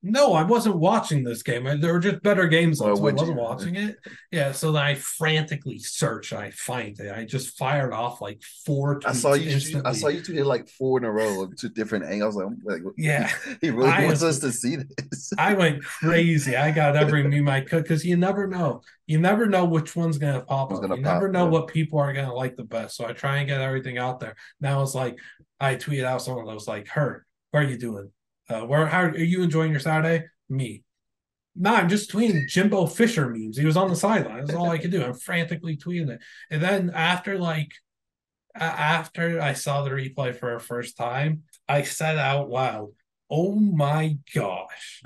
Speaker 1: No, I wasn't watching this game. There were just better games
Speaker 2: or
Speaker 1: on, so I
Speaker 2: would
Speaker 1: wasn't
Speaker 2: you?
Speaker 1: watching it. Yeah, so then I frantically search. I find it. I just fired off like four tweets
Speaker 2: I saw
Speaker 1: instantly.
Speaker 2: you two hit like four in a row of two different angles. Like
Speaker 1: Yeah,
Speaker 2: he really wants
Speaker 1: I
Speaker 2: us to see this.
Speaker 1: I went crazy. I got every meme I could because you never know. You never know which one's gonna pop
Speaker 2: Who's
Speaker 1: up.
Speaker 2: gonna
Speaker 1: You never
Speaker 2: pop?
Speaker 1: know
Speaker 2: Yeah.
Speaker 1: what people are gonna like the best. So I try and get everything out there. Now it's like I tweeted out someone that was like, "Her, what are you doing? How are you enjoying your Saturday?" Me. No, I'm just tweeting Jimbo Fisher memes. He was on the sideline. That's all I could do. I'm frantically tweeting it. And then after I saw the replay for a first time, I said out loud, "Oh my gosh."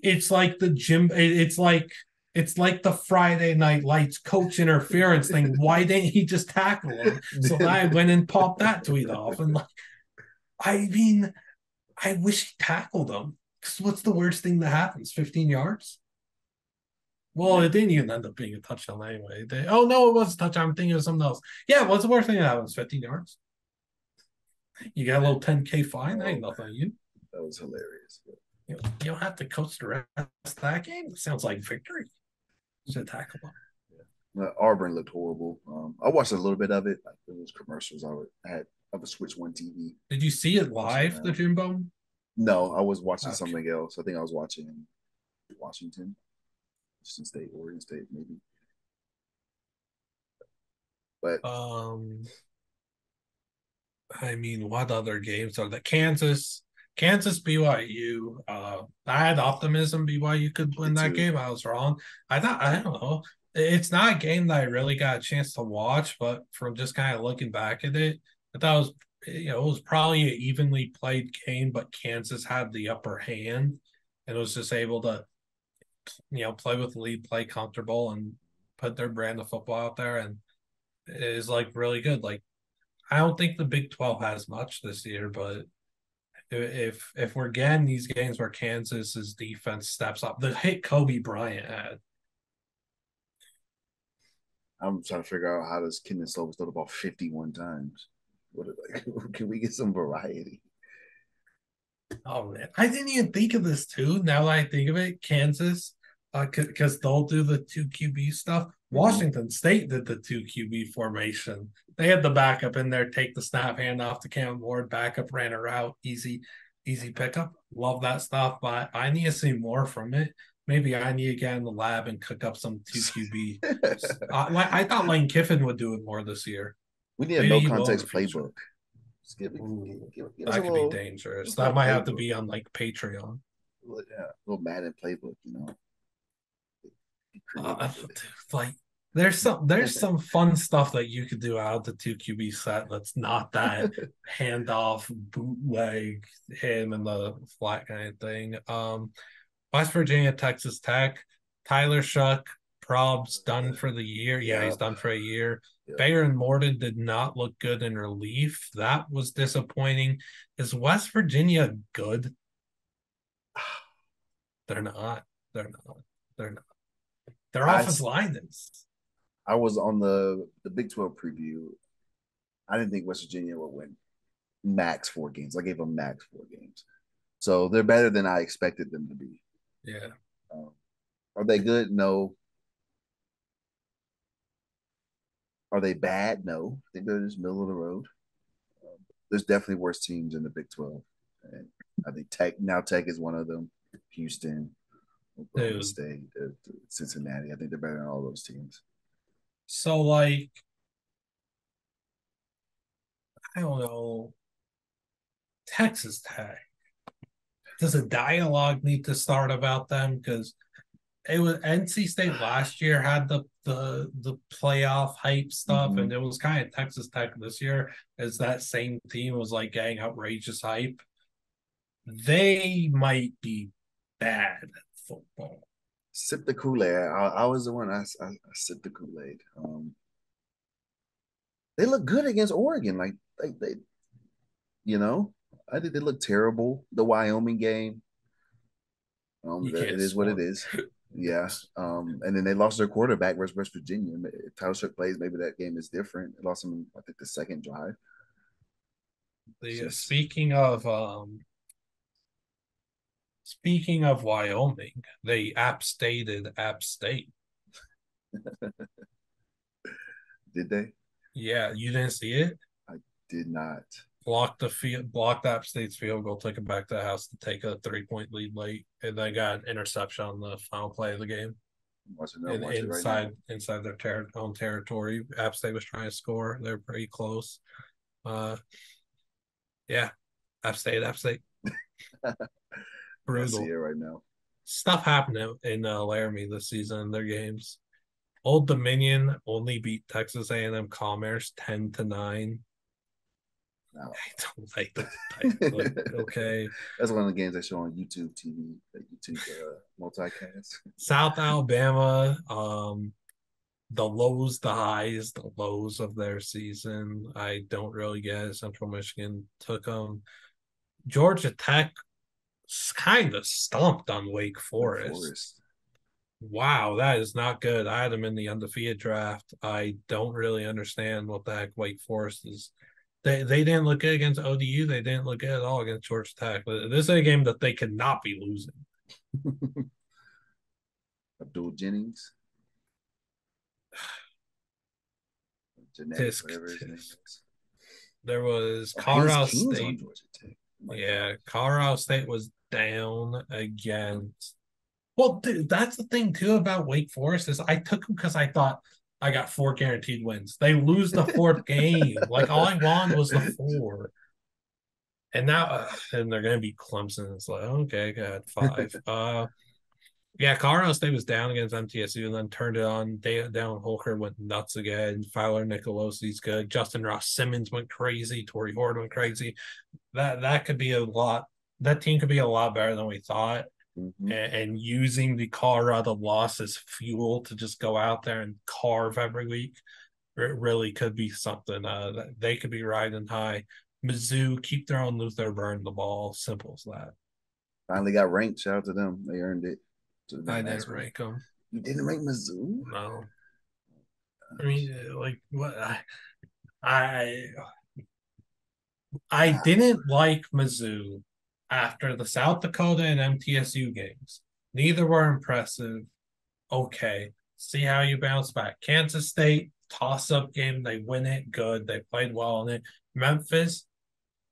Speaker 1: It's like the gym. It's like the Friday Night Lights coach interference thing. Why didn't he just tackle him? So then I went and popped that tweet off, and like, I mean, I wish he tackled him. Because what's the worst thing that happens? 15 yards? Well,
Speaker 2: Yeah.
Speaker 1: it didn't even end up being a touchdown anyway. Oh no, it was a touchdown. I'm thinking of something else. Yeah, what's the worst thing that happens? 15 yards. You got a little 10K fine. That ain't
Speaker 2: Oh,
Speaker 1: nothing.
Speaker 2: that was hilarious.
Speaker 1: You don't have to coach the rest of that game. It sounds like victory. Should tackle him.
Speaker 2: Auburn looked horrible. I watched a little bit of it. Like it was commercials. I would switch one TV.
Speaker 1: Did you see it
Speaker 2: Watch it
Speaker 1: live, the
Speaker 2: now.
Speaker 1: Jimbo?
Speaker 2: No, I was watching
Speaker 1: Okay.
Speaker 2: something else. I think I was watching Washington State, Oregon State, maybe. But
Speaker 1: Um, I mean, what other games are the Kansas BYU? I had optimism BYU could win
Speaker 2: it
Speaker 1: that
Speaker 2: too.
Speaker 1: game. I was wrong. I don't know. It's not a game that I really got a chance to watch, but from just kind of looking back at it, I thought it was probably an evenly played game, but Kansas had the upper hand and was just able to, play with the lead, play comfortable, and put their brand of football out there. And it is like really good. Like I don't think the Big 12 has much this year, but if we're getting these games where Kansas's defense steps up, the hit Kobe Bryant had.
Speaker 2: I'm trying to figure out how does Kendon Slovis throw the ball 51 times. Can we get some variety?
Speaker 1: Oh man, I didn't even think of this too. Now that I think of it, Kansas, because they'll do the two QB stuff.
Speaker 2: Mm-hmm.
Speaker 1: Washington State did the two QB formation. They had the backup in there, take the snap, hand off to Cam Ward, backup ran a route, easy pickup. Love that stuff, but I need to see more from it. Maybe I need to get in the lab and cook up some two QB. I thought Lane Kiffin would do it more this year.
Speaker 2: We need a
Speaker 1: Maybe
Speaker 2: no
Speaker 1: he will in the
Speaker 2: context
Speaker 1: future.
Speaker 2: playbook. Just give us a
Speaker 1: That could be dangerous. That
Speaker 2: little
Speaker 1: might have to
Speaker 2: playbook,
Speaker 1: be on like Patreon.
Speaker 2: yeah, a little Madden playbook. Be
Speaker 1: Uh,
Speaker 2: creative with it.
Speaker 1: like there's some fun stuff that you could do out of the two QB set that's not that handoff bootleg him and the flat kind of thing. West Virginia, Texas Tech, Tyler Shuck, Prob's done for the year. Yeah,
Speaker 2: Yeah,
Speaker 1: he's done for a year.
Speaker 2: Yeah.
Speaker 1: Bayer and Morden did not look good in relief. That was disappointing. Is West Virginia good? They're not. They're not. They're not. Their
Speaker 2: I
Speaker 1: offensive line is.
Speaker 2: I was on the Big 12 preview. I didn't think West Virginia would win max 4 games. I gave them max 4 games. So they're better than I expected them to be.
Speaker 1: Yeah.
Speaker 2: Um, are they good? No. Are they bad? No. I think they're just middle of the road. There's definitely worse teams in the Big 12. And I think Tech is one of them. Houston, Oklahoma
Speaker 1: Dude.
Speaker 2: State, Cincinnati. I think they're better than all those teams.
Speaker 1: So like, I don't know. Texas Tech. Does a dialogue need to start about them? Because it was NC State last year had the playoff hype stuff,
Speaker 2: Mm-hmm.
Speaker 1: and it was kind of Texas Tech this year as that same team was like getting outrageous hype. They might be bad at football.
Speaker 2: Sip the Kool Aid. I was the one. I sipped the Kool Aid. They look good against Oregon. Like they, you know, I think they look terrible. The Wyoming game.
Speaker 1: You
Speaker 2: It
Speaker 1: can't
Speaker 2: is what it
Speaker 1: score.
Speaker 2: is. Yeah. And then they lost their quarterback versus West Virginia. If Tyler Shook plays, maybe that game is different. They lost him, I think, the second drive. It's
Speaker 1: The
Speaker 2: just
Speaker 1: speaking of Wyoming, they App Stated App State.
Speaker 2: did they?
Speaker 1: Yeah, you didn't see it.
Speaker 2: I did not.
Speaker 1: Blocked App State's field goal, took it back to the house to take a 3 point lead late, and then got an interception on the final play of the game.
Speaker 2: I'm watching it right now.
Speaker 1: Inside their own territory, App State was trying to score. They're pretty close. Uh, yeah, App State,
Speaker 2: I see it
Speaker 1: brutal
Speaker 2: right now.
Speaker 1: stuff happening in Laramie this season in their games. Old Dominion only beat Texas A&M Commerce 10-9.
Speaker 2: No.
Speaker 1: I don't like that. Like, okay.
Speaker 2: That's one of the games they show on YouTube TV, that YouTube multicast.
Speaker 1: South Alabama, the lows, the highs, the lows of their season. I don't really get it. Central Michigan took them. Georgia Tech kind of stomped on Wake
Speaker 2: Wake
Speaker 1: Forest.
Speaker 2: Forest.
Speaker 1: Wow, that is not good. I had them in the undefeated draft. I don't really understand what the heck Wake Forest is. They didn't look good against ODU. They didn't look good at all against Georgia Tech. This is a game that they could not be losing.
Speaker 2: Abdul Jennings. Genetics,
Speaker 1: Tisk,
Speaker 2: whatever his name
Speaker 1: tisk.
Speaker 2: is.
Speaker 1: There was
Speaker 2: Hayes
Speaker 1: Colorado
Speaker 2: King's on
Speaker 1: State.
Speaker 2: Georgia Tech.
Speaker 1: Yeah, Colorado State was down against. Well, dude, that's the thing too about Wake Forest is I took them because I thought I got 4 guaranteed wins. They lose the fourth game. Like all I wanted was the four, and now and they're gonna be Clemson. It's like okay, got 5. Yeah, Colorado State was down against MTSU and then turned it on. Down Holker went nuts again. Fowler Nicolosi's good. Justin Ross Simmons went crazy. Torrey Horde went crazy. That could be a lot. That team could be a lot better than we thought.
Speaker 2: Mm-hmm.
Speaker 1: And using the Colorado loss as fuel to just go out there and carve every week, it really could be something. They could be riding high. Mizzou, keep their own Luther, burn the ball. Simple as that.
Speaker 2: Finally got ranked. Shout out to them. They earned it.
Speaker 1: I didn't rank them.
Speaker 2: You didn't rank Mizzou?
Speaker 1: No. I mean, like what I I didn't like Mizzou after the South Dakota and MTSU games. Neither were impressive. Okay, see how you bounce back. Kansas State toss-up game, they win it. Good, they played well in it. Memphis,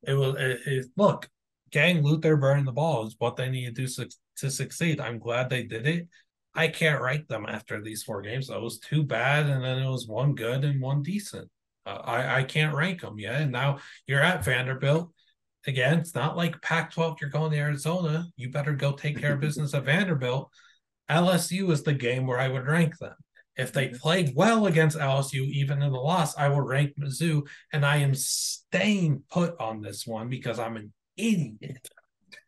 Speaker 1: look. Getting Luther burning the ball is what they need to do to succeed. I'm glad they did it. I can't rank them after these 4 games. Though. It was 2 bad, and then it was 1 good and 1 decent. I can't rank them yet. And now you're at Vanderbilt. Again, it's not like Pac-12. You're going to Arizona. You better go take care of business at Vanderbilt. LSU is the game where I would rank them. If they played well against LSU, even in the loss, I would rank Mizzou. And I am staying put on this one because I'm an idiot.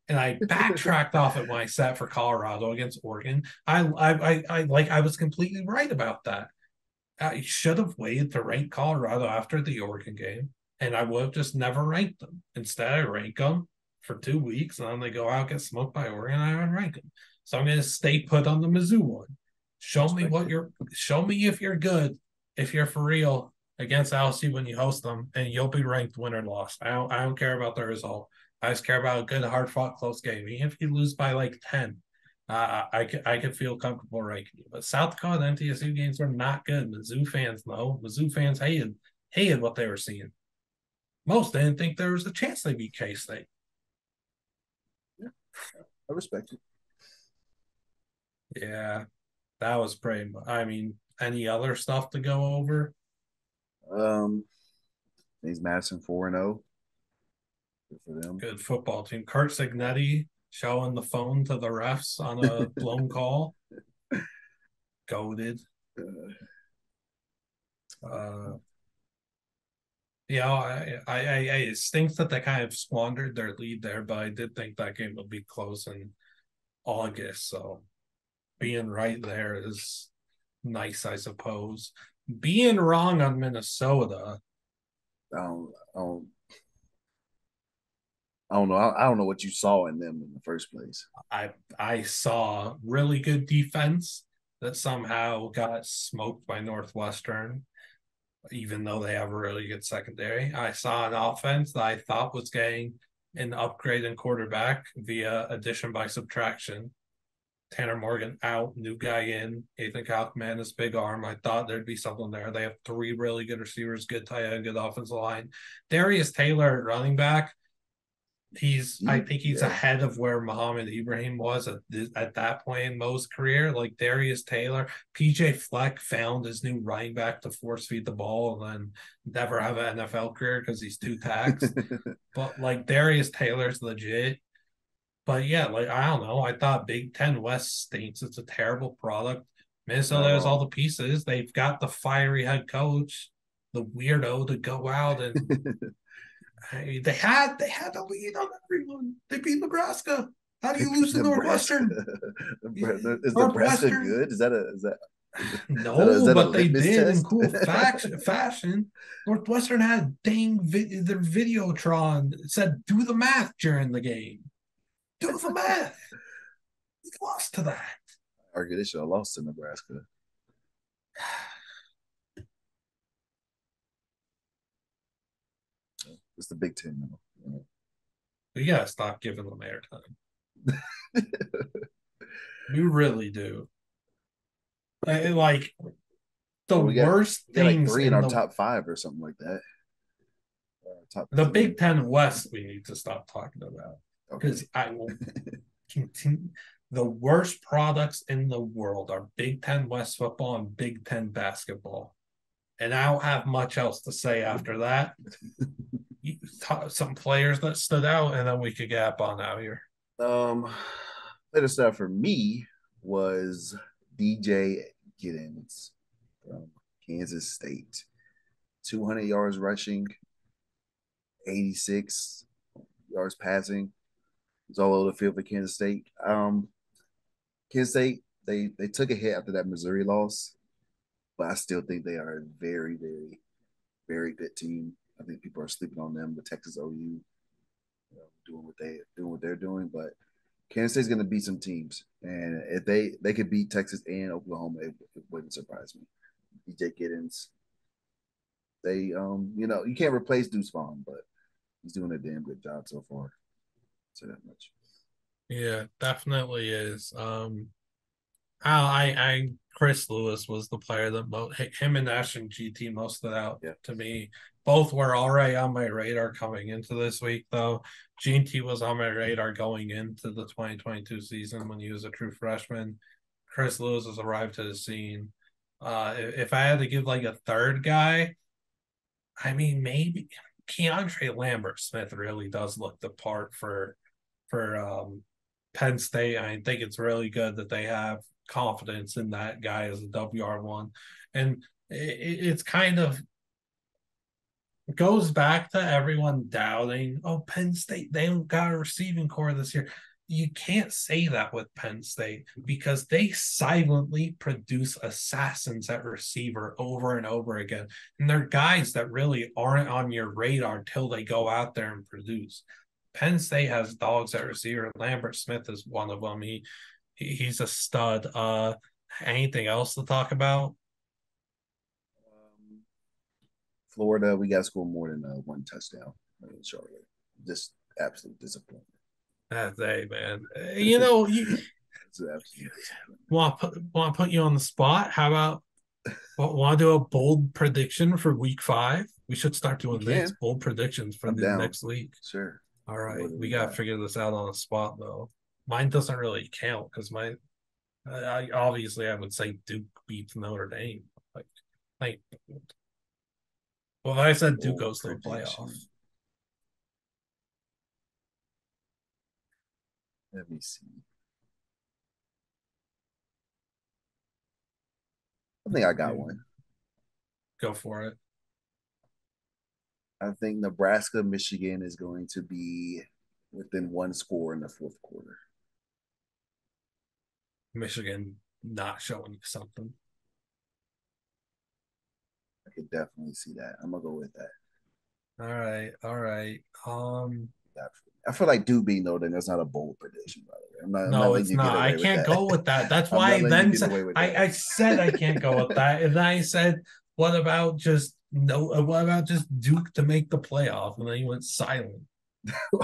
Speaker 1: And I backtracked off it when I sat for Colorado against Oregon. I was completely right about that. I should have waited to rank Colorado after the Oregon game, and I would have just never ranked them. Instead, I rank them for 2 weeks, and then they go out get smoked by Oregon. I don't rank them, so I'm going to stay put on the Mizzou one. Show me
Speaker 2: Respect
Speaker 1: what
Speaker 2: it.
Speaker 1: you're. Show me if you're good, if you're for real against LSU when you host them, and you'll be ranked win or loss. I don't care about the result. I just care about a good, hard fought, close game. Even if you lose by like 10, I could feel comfortable ranking you. But South Dakota and MTSU games were not good. Mizzou fans, though. Mizzou fans hated what they were seeing. Most didn't think there was a chance they beat K State.
Speaker 2: Yeah, I respect it.
Speaker 1: Yeah, that was pretty. I mean, any other stuff to go over?
Speaker 2: Um, he's Madison 4-0. Good for them.
Speaker 1: Good football team. Kurt Signetti showing the phone to the refs on a blown call. Goaded.
Speaker 2: Uh,
Speaker 1: Uh, it stinks that they kind of squandered their lead there, but I did think that game would be close in August. So being right there is nice, I suppose. Being wrong on Minnesota,
Speaker 2: I don't, I don't, I don't know. I don't know what you saw in them in the first place.
Speaker 1: I saw really good defense that somehow got smoked by Northwestern, even though they have a really good secondary. I saw an offense that I thought was getting an upgrade in quarterback via addition by subtraction. Tanner Morgan out, new guy in. Ethan Kalkman, his big arm. I thought there'd be something there. They have three really good receivers, good tight end, good offensive line. Darius Taylor, running back, I think he's
Speaker 2: Yeah.
Speaker 1: ahead of where Muhammad Ibrahim was at that point in Mo's career. Like Darius Taylor, PJ Fleck found his new running back to force feed the ball and then never have an NFL career because he's too taxed. But like Darius Taylor's legit. But yeah, like I don't know. I thought Big Ten West stinks. It's a terrible product.
Speaker 2: Not
Speaker 1: Minnesota has all
Speaker 2: wrong.
Speaker 1: the pieces. They've got the fiery head coach, the weirdo to go out and they had a lead on everyone. They beat Nebraska. How do
Speaker 2: They
Speaker 1: you
Speaker 2: beat
Speaker 1: lose to
Speaker 2: Nebraska.
Speaker 1: Northwestern?
Speaker 2: Is Nebraska
Speaker 1: Northwestern.
Speaker 2: good? Is
Speaker 1: No,
Speaker 2: that a
Speaker 1: but they
Speaker 2: litmus
Speaker 1: did in
Speaker 2: test?
Speaker 1: cool fashion. Northwestern had their Videotron said do the math during the game. Do the math. We lost to that.
Speaker 2: Argue they should have lost to Nebraska. It's the Big Ten now.
Speaker 1: We gotta stop giving them airtime. We really do. Like the
Speaker 2: Well,
Speaker 1: worst
Speaker 2: we got like
Speaker 1: things
Speaker 2: three in
Speaker 1: in
Speaker 2: our
Speaker 1: the
Speaker 2: top five or something like that. Top
Speaker 1: the
Speaker 2: three.
Speaker 1: Big Ten West we need to stop talking about
Speaker 2: Okay.
Speaker 1: because I will continue. The worst products in the world are Big Ten West football and Big Ten basketball. And I don't have much else to say after that. Some players that stood out, and then we could get up on out here.
Speaker 2: Latest stuff for me was DJ Giddens from Kansas State. 200 yards rushing, 86 yards passing. It's all over the field for Kansas State. Kansas State, they took a hit after that Missouri loss, but I still think they are a very, very, very good team. I think people are sleeping on them. The Texas OU, doing what they're doing, but Kansas State's going to beat some teams, and if they could beat Texas and Oklahoma, it wouldn't surprise me. DJ Giddens, they you can't replace Deuce Vaughn, but he's doing a damn good job so far. I'll say that much.
Speaker 1: Yeah, definitely is. I Chris Lewis was the player that him and Ashton GT most stood out
Speaker 2: Yeah.
Speaker 1: to me. Both were already on my radar coming into this week, though. GT was on my radar going into the 2022 season when he was a true freshman. Chris Lewis has arrived to the scene. If I had to give like a third guy, I mean maybe Keandre Lambert Smith really does look the part for Penn State. I think it's really good that they have confidence in that guy as a WR1. And it's kind of goes back to everyone doubting, oh, Penn State, they don't got a receiving core this year. you can't say that with Penn State because they silently produce assassins at receiver over and over again. And they're guys that really aren't on your radar till they go out there and produce. Penn State has dogs at receiver. Lambert Smith is one of them. He's a stud. Anything else to talk about?
Speaker 2: Florida, we got to score more than one touchdown in Charlotte. Just absolute disappointment.
Speaker 1: That's man. You
Speaker 2: It's an absolute disappointment.
Speaker 1: want to put you on the spot? How about want to do a bold prediction for week 5? We should start
Speaker 2: We
Speaker 1: doing this
Speaker 2: can.
Speaker 1: bold predictions for
Speaker 2: I'm
Speaker 1: the
Speaker 2: down.
Speaker 1: next week.
Speaker 2: Sure.
Speaker 1: All
Speaker 2: What
Speaker 1: right,
Speaker 2: do
Speaker 1: we
Speaker 2: we
Speaker 1: gotta
Speaker 2: got?
Speaker 1: figure this out on the spot though. Mine doesn't really count because I obviously I would say Duke beats Notre Dame. Like, like, well, I said Duke
Speaker 2: Bold
Speaker 1: goes to the playoff.
Speaker 2: prediction. Let me see. I think I got one.
Speaker 1: Go for it.
Speaker 2: I think Nebraska, Michigan is going to be within one score in the fourth quarter.
Speaker 1: Michigan not showing something.
Speaker 2: I could definitely see that. I'm gonna go with that.
Speaker 1: All right, all right.
Speaker 2: I feel like Duke being Notre Dame. That's not a bold prediction, by the way. I'm not
Speaker 1: No,
Speaker 2: letting
Speaker 1: it's
Speaker 2: you get
Speaker 1: not. I
Speaker 2: away with
Speaker 1: can't
Speaker 2: that.
Speaker 1: go with that. That's
Speaker 2: I'm
Speaker 1: why
Speaker 2: not
Speaker 1: I
Speaker 2: letting you
Speaker 1: then
Speaker 2: get
Speaker 1: said
Speaker 2: away with
Speaker 1: I
Speaker 2: that.
Speaker 1: said I can't go with that, and then I said, "What about just no? What about just Duke to make the playoff?" And then he went silent.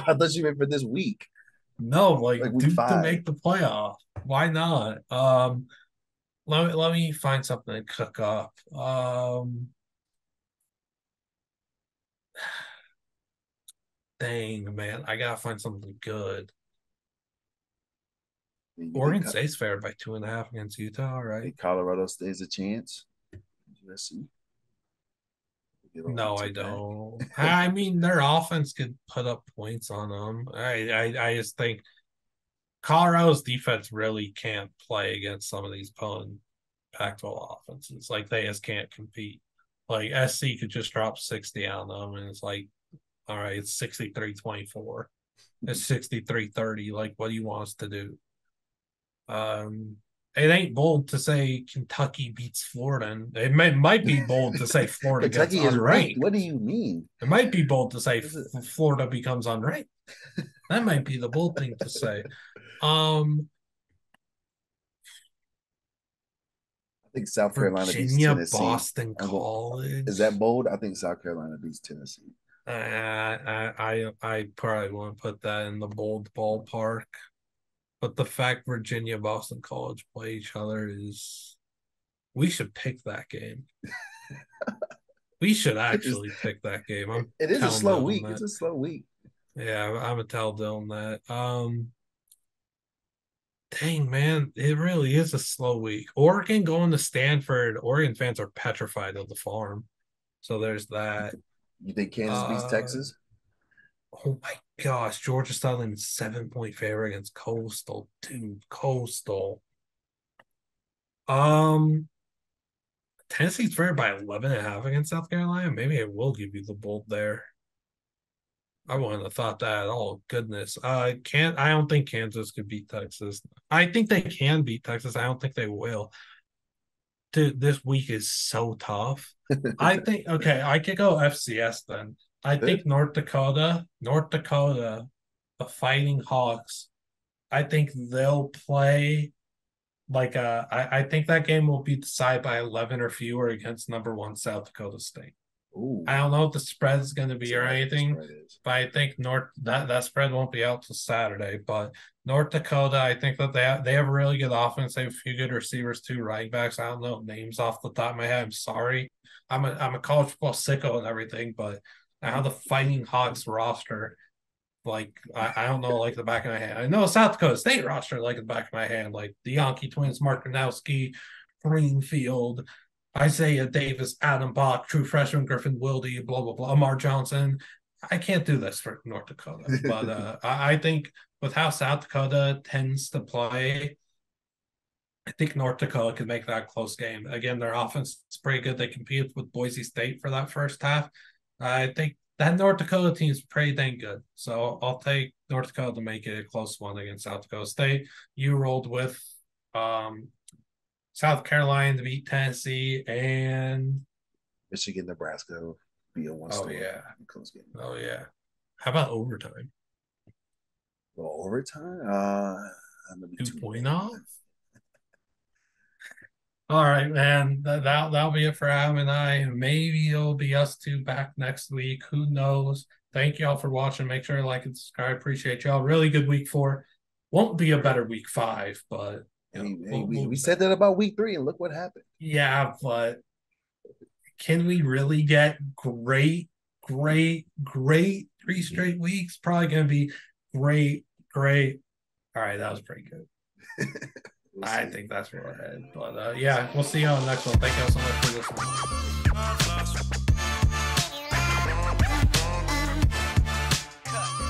Speaker 2: I thought you meant for this week,
Speaker 1: No,
Speaker 2: like
Speaker 1: like
Speaker 2: week
Speaker 1: Duke to
Speaker 2: 5.
Speaker 1: make the playoff. Why not? Let me find something to cook up. Dang man, I gotta find something good.
Speaker 2: You
Speaker 1: Oregon State's favored by 2.5 against Utah. All right.
Speaker 2: think Colorado stays a chance. USC get all
Speaker 1: No,
Speaker 2: into
Speaker 1: I
Speaker 2: that.
Speaker 1: don't. I mean, their offense could put up points on them. I just think Colorado's defense really can't play against some of these Pac-12 offenses. Like they just can't compete. Like SC could just drop 60 on them, and it's like, all right, it's 63-24. It's 63-30. Like, what do you want us to do? Um, it ain't bold to say Kentucky beats Florida. And might be bold to say Florida gets
Speaker 2: Kentucky is ranked.
Speaker 1: unranked.
Speaker 2: What do you mean?
Speaker 1: It might be bold to say Florida becomes unranked. That might be the bold thing to say. Um,
Speaker 2: I think South Carolina beats
Speaker 1: Virginia,
Speaker 2: Tennessee.
Speaker 1: Boston
Speaker 2: Going,
Speaker 1: College.
Speaker 2: is that bold? I think South Carolina beats Tennessee.
Speaker 1: I probably won't put that in the bold ballpark. But the fact Virginia, Boston College play each other is we should pick that game. We should actually pick that game. I'm
Speaker 2: it is a
Speaker 1: telling
Speaker 2: slow
Speaker 1: Dylan
Speaker 2: week.
Speaker 1: that.
Speaker 2: It's a slow week.
Speaker 1: Yeah, I'm gonna tell Dylan that. Dang man, it really is a slow week. Oregon going to Stanford. Oregon fans are petrified of the farm. So there's that.
Speaker 2: You think Kansas beats
Speaker 1: Uh
Speaker 2: Texas?
Speaker 1: oh my gosh, Georgia Southern 7-point favorite against Coastal. Dude, Coastal. Um Tennessee's favored by 11.5 against South Carolina. Maybe it will give you the bold there. I wouldn't have thought that at all. Goodness. I don't think Kansas could beat Texas. I think they can beat Texas. I don't think they will. Dude, this week is so tough. I think okay, I could go FCS then. I
Speaker 2: Good.
Speaker 1: think North Dakota, the Fighting Hawks. I think they'll play I think that game will be decided by 11 or fewer against number 1 South Dakota State.
Speaker 2: Ooh,
Speaker 1: I don't know what the spread is going to be
Speaker 2: see
Speaker 1: or
Speaker 2: what the
Speaker 1: anything,
Speaker 2: spread is.
Speaker 1: but I think that spread won't be out till Saturday. But North Dakota, I think that they have a really good offense. They have a few good receivers too, running backs. I don't know names off the top of my head. I'm sorry. I'm a college football sicko and everything, but now the Fighting Hawks roster, like I don't know like the back of my hand. I know South Dakota State roster like the back of my hand, like the Yankee twins, Mark Greenfield, Greenfield, Isaiah Davis, Adam Bach, true freshman Griffin Wilde, blah blah blah, Amar Johnson. I can't do this for North Dakota, but I think with how South Dakota tends to play, I think North Dakota could make that a close game. Again, their offense is pretty good. They competed with Boise State for that first half. I think that North Dakota team is pretty dang good. So I'll take North Dakota to make it a close one against South Dakota State. You rolled with um, South Carolina to beat Tennessee, and
Speaker 2: Michigan, Nebraska will be a one
Speaker 1: oh
Speaker 2: story
Speaker 1: yeah,
Speaker 2: close game.
Speaker 1: oh yeah. How about overtime?
Speaker 2: Well, overtime, I'm gonna be 2
Speaker 1: 2.0. All right, man. That'll be it for Adam and I. Maybe it'll be us two back next week. Who knows? Thank y'all for watching. Make sure to like and subscribe. Appreciate y'all. Really good week 4. Won't be a better week 5, but
Speaker 2: Hey,
Speaker 1: we'll
Speaker 2: we
Speaker 1: be
Speaker 2: said
Speaker 1: better.
Speaker 2: that about week 3, and look what happened.
Speaker 1: Yeah, but can we really get great 3 straight weeks? Probably gonna be great. All right, that was pretty good.
Speaker 2: We'll
Speaker 1: I
Speaker 2: see.
Speaker 1: think that's where we're headed. But yeah, we'll see you on the next one. Thank you all so much for listening.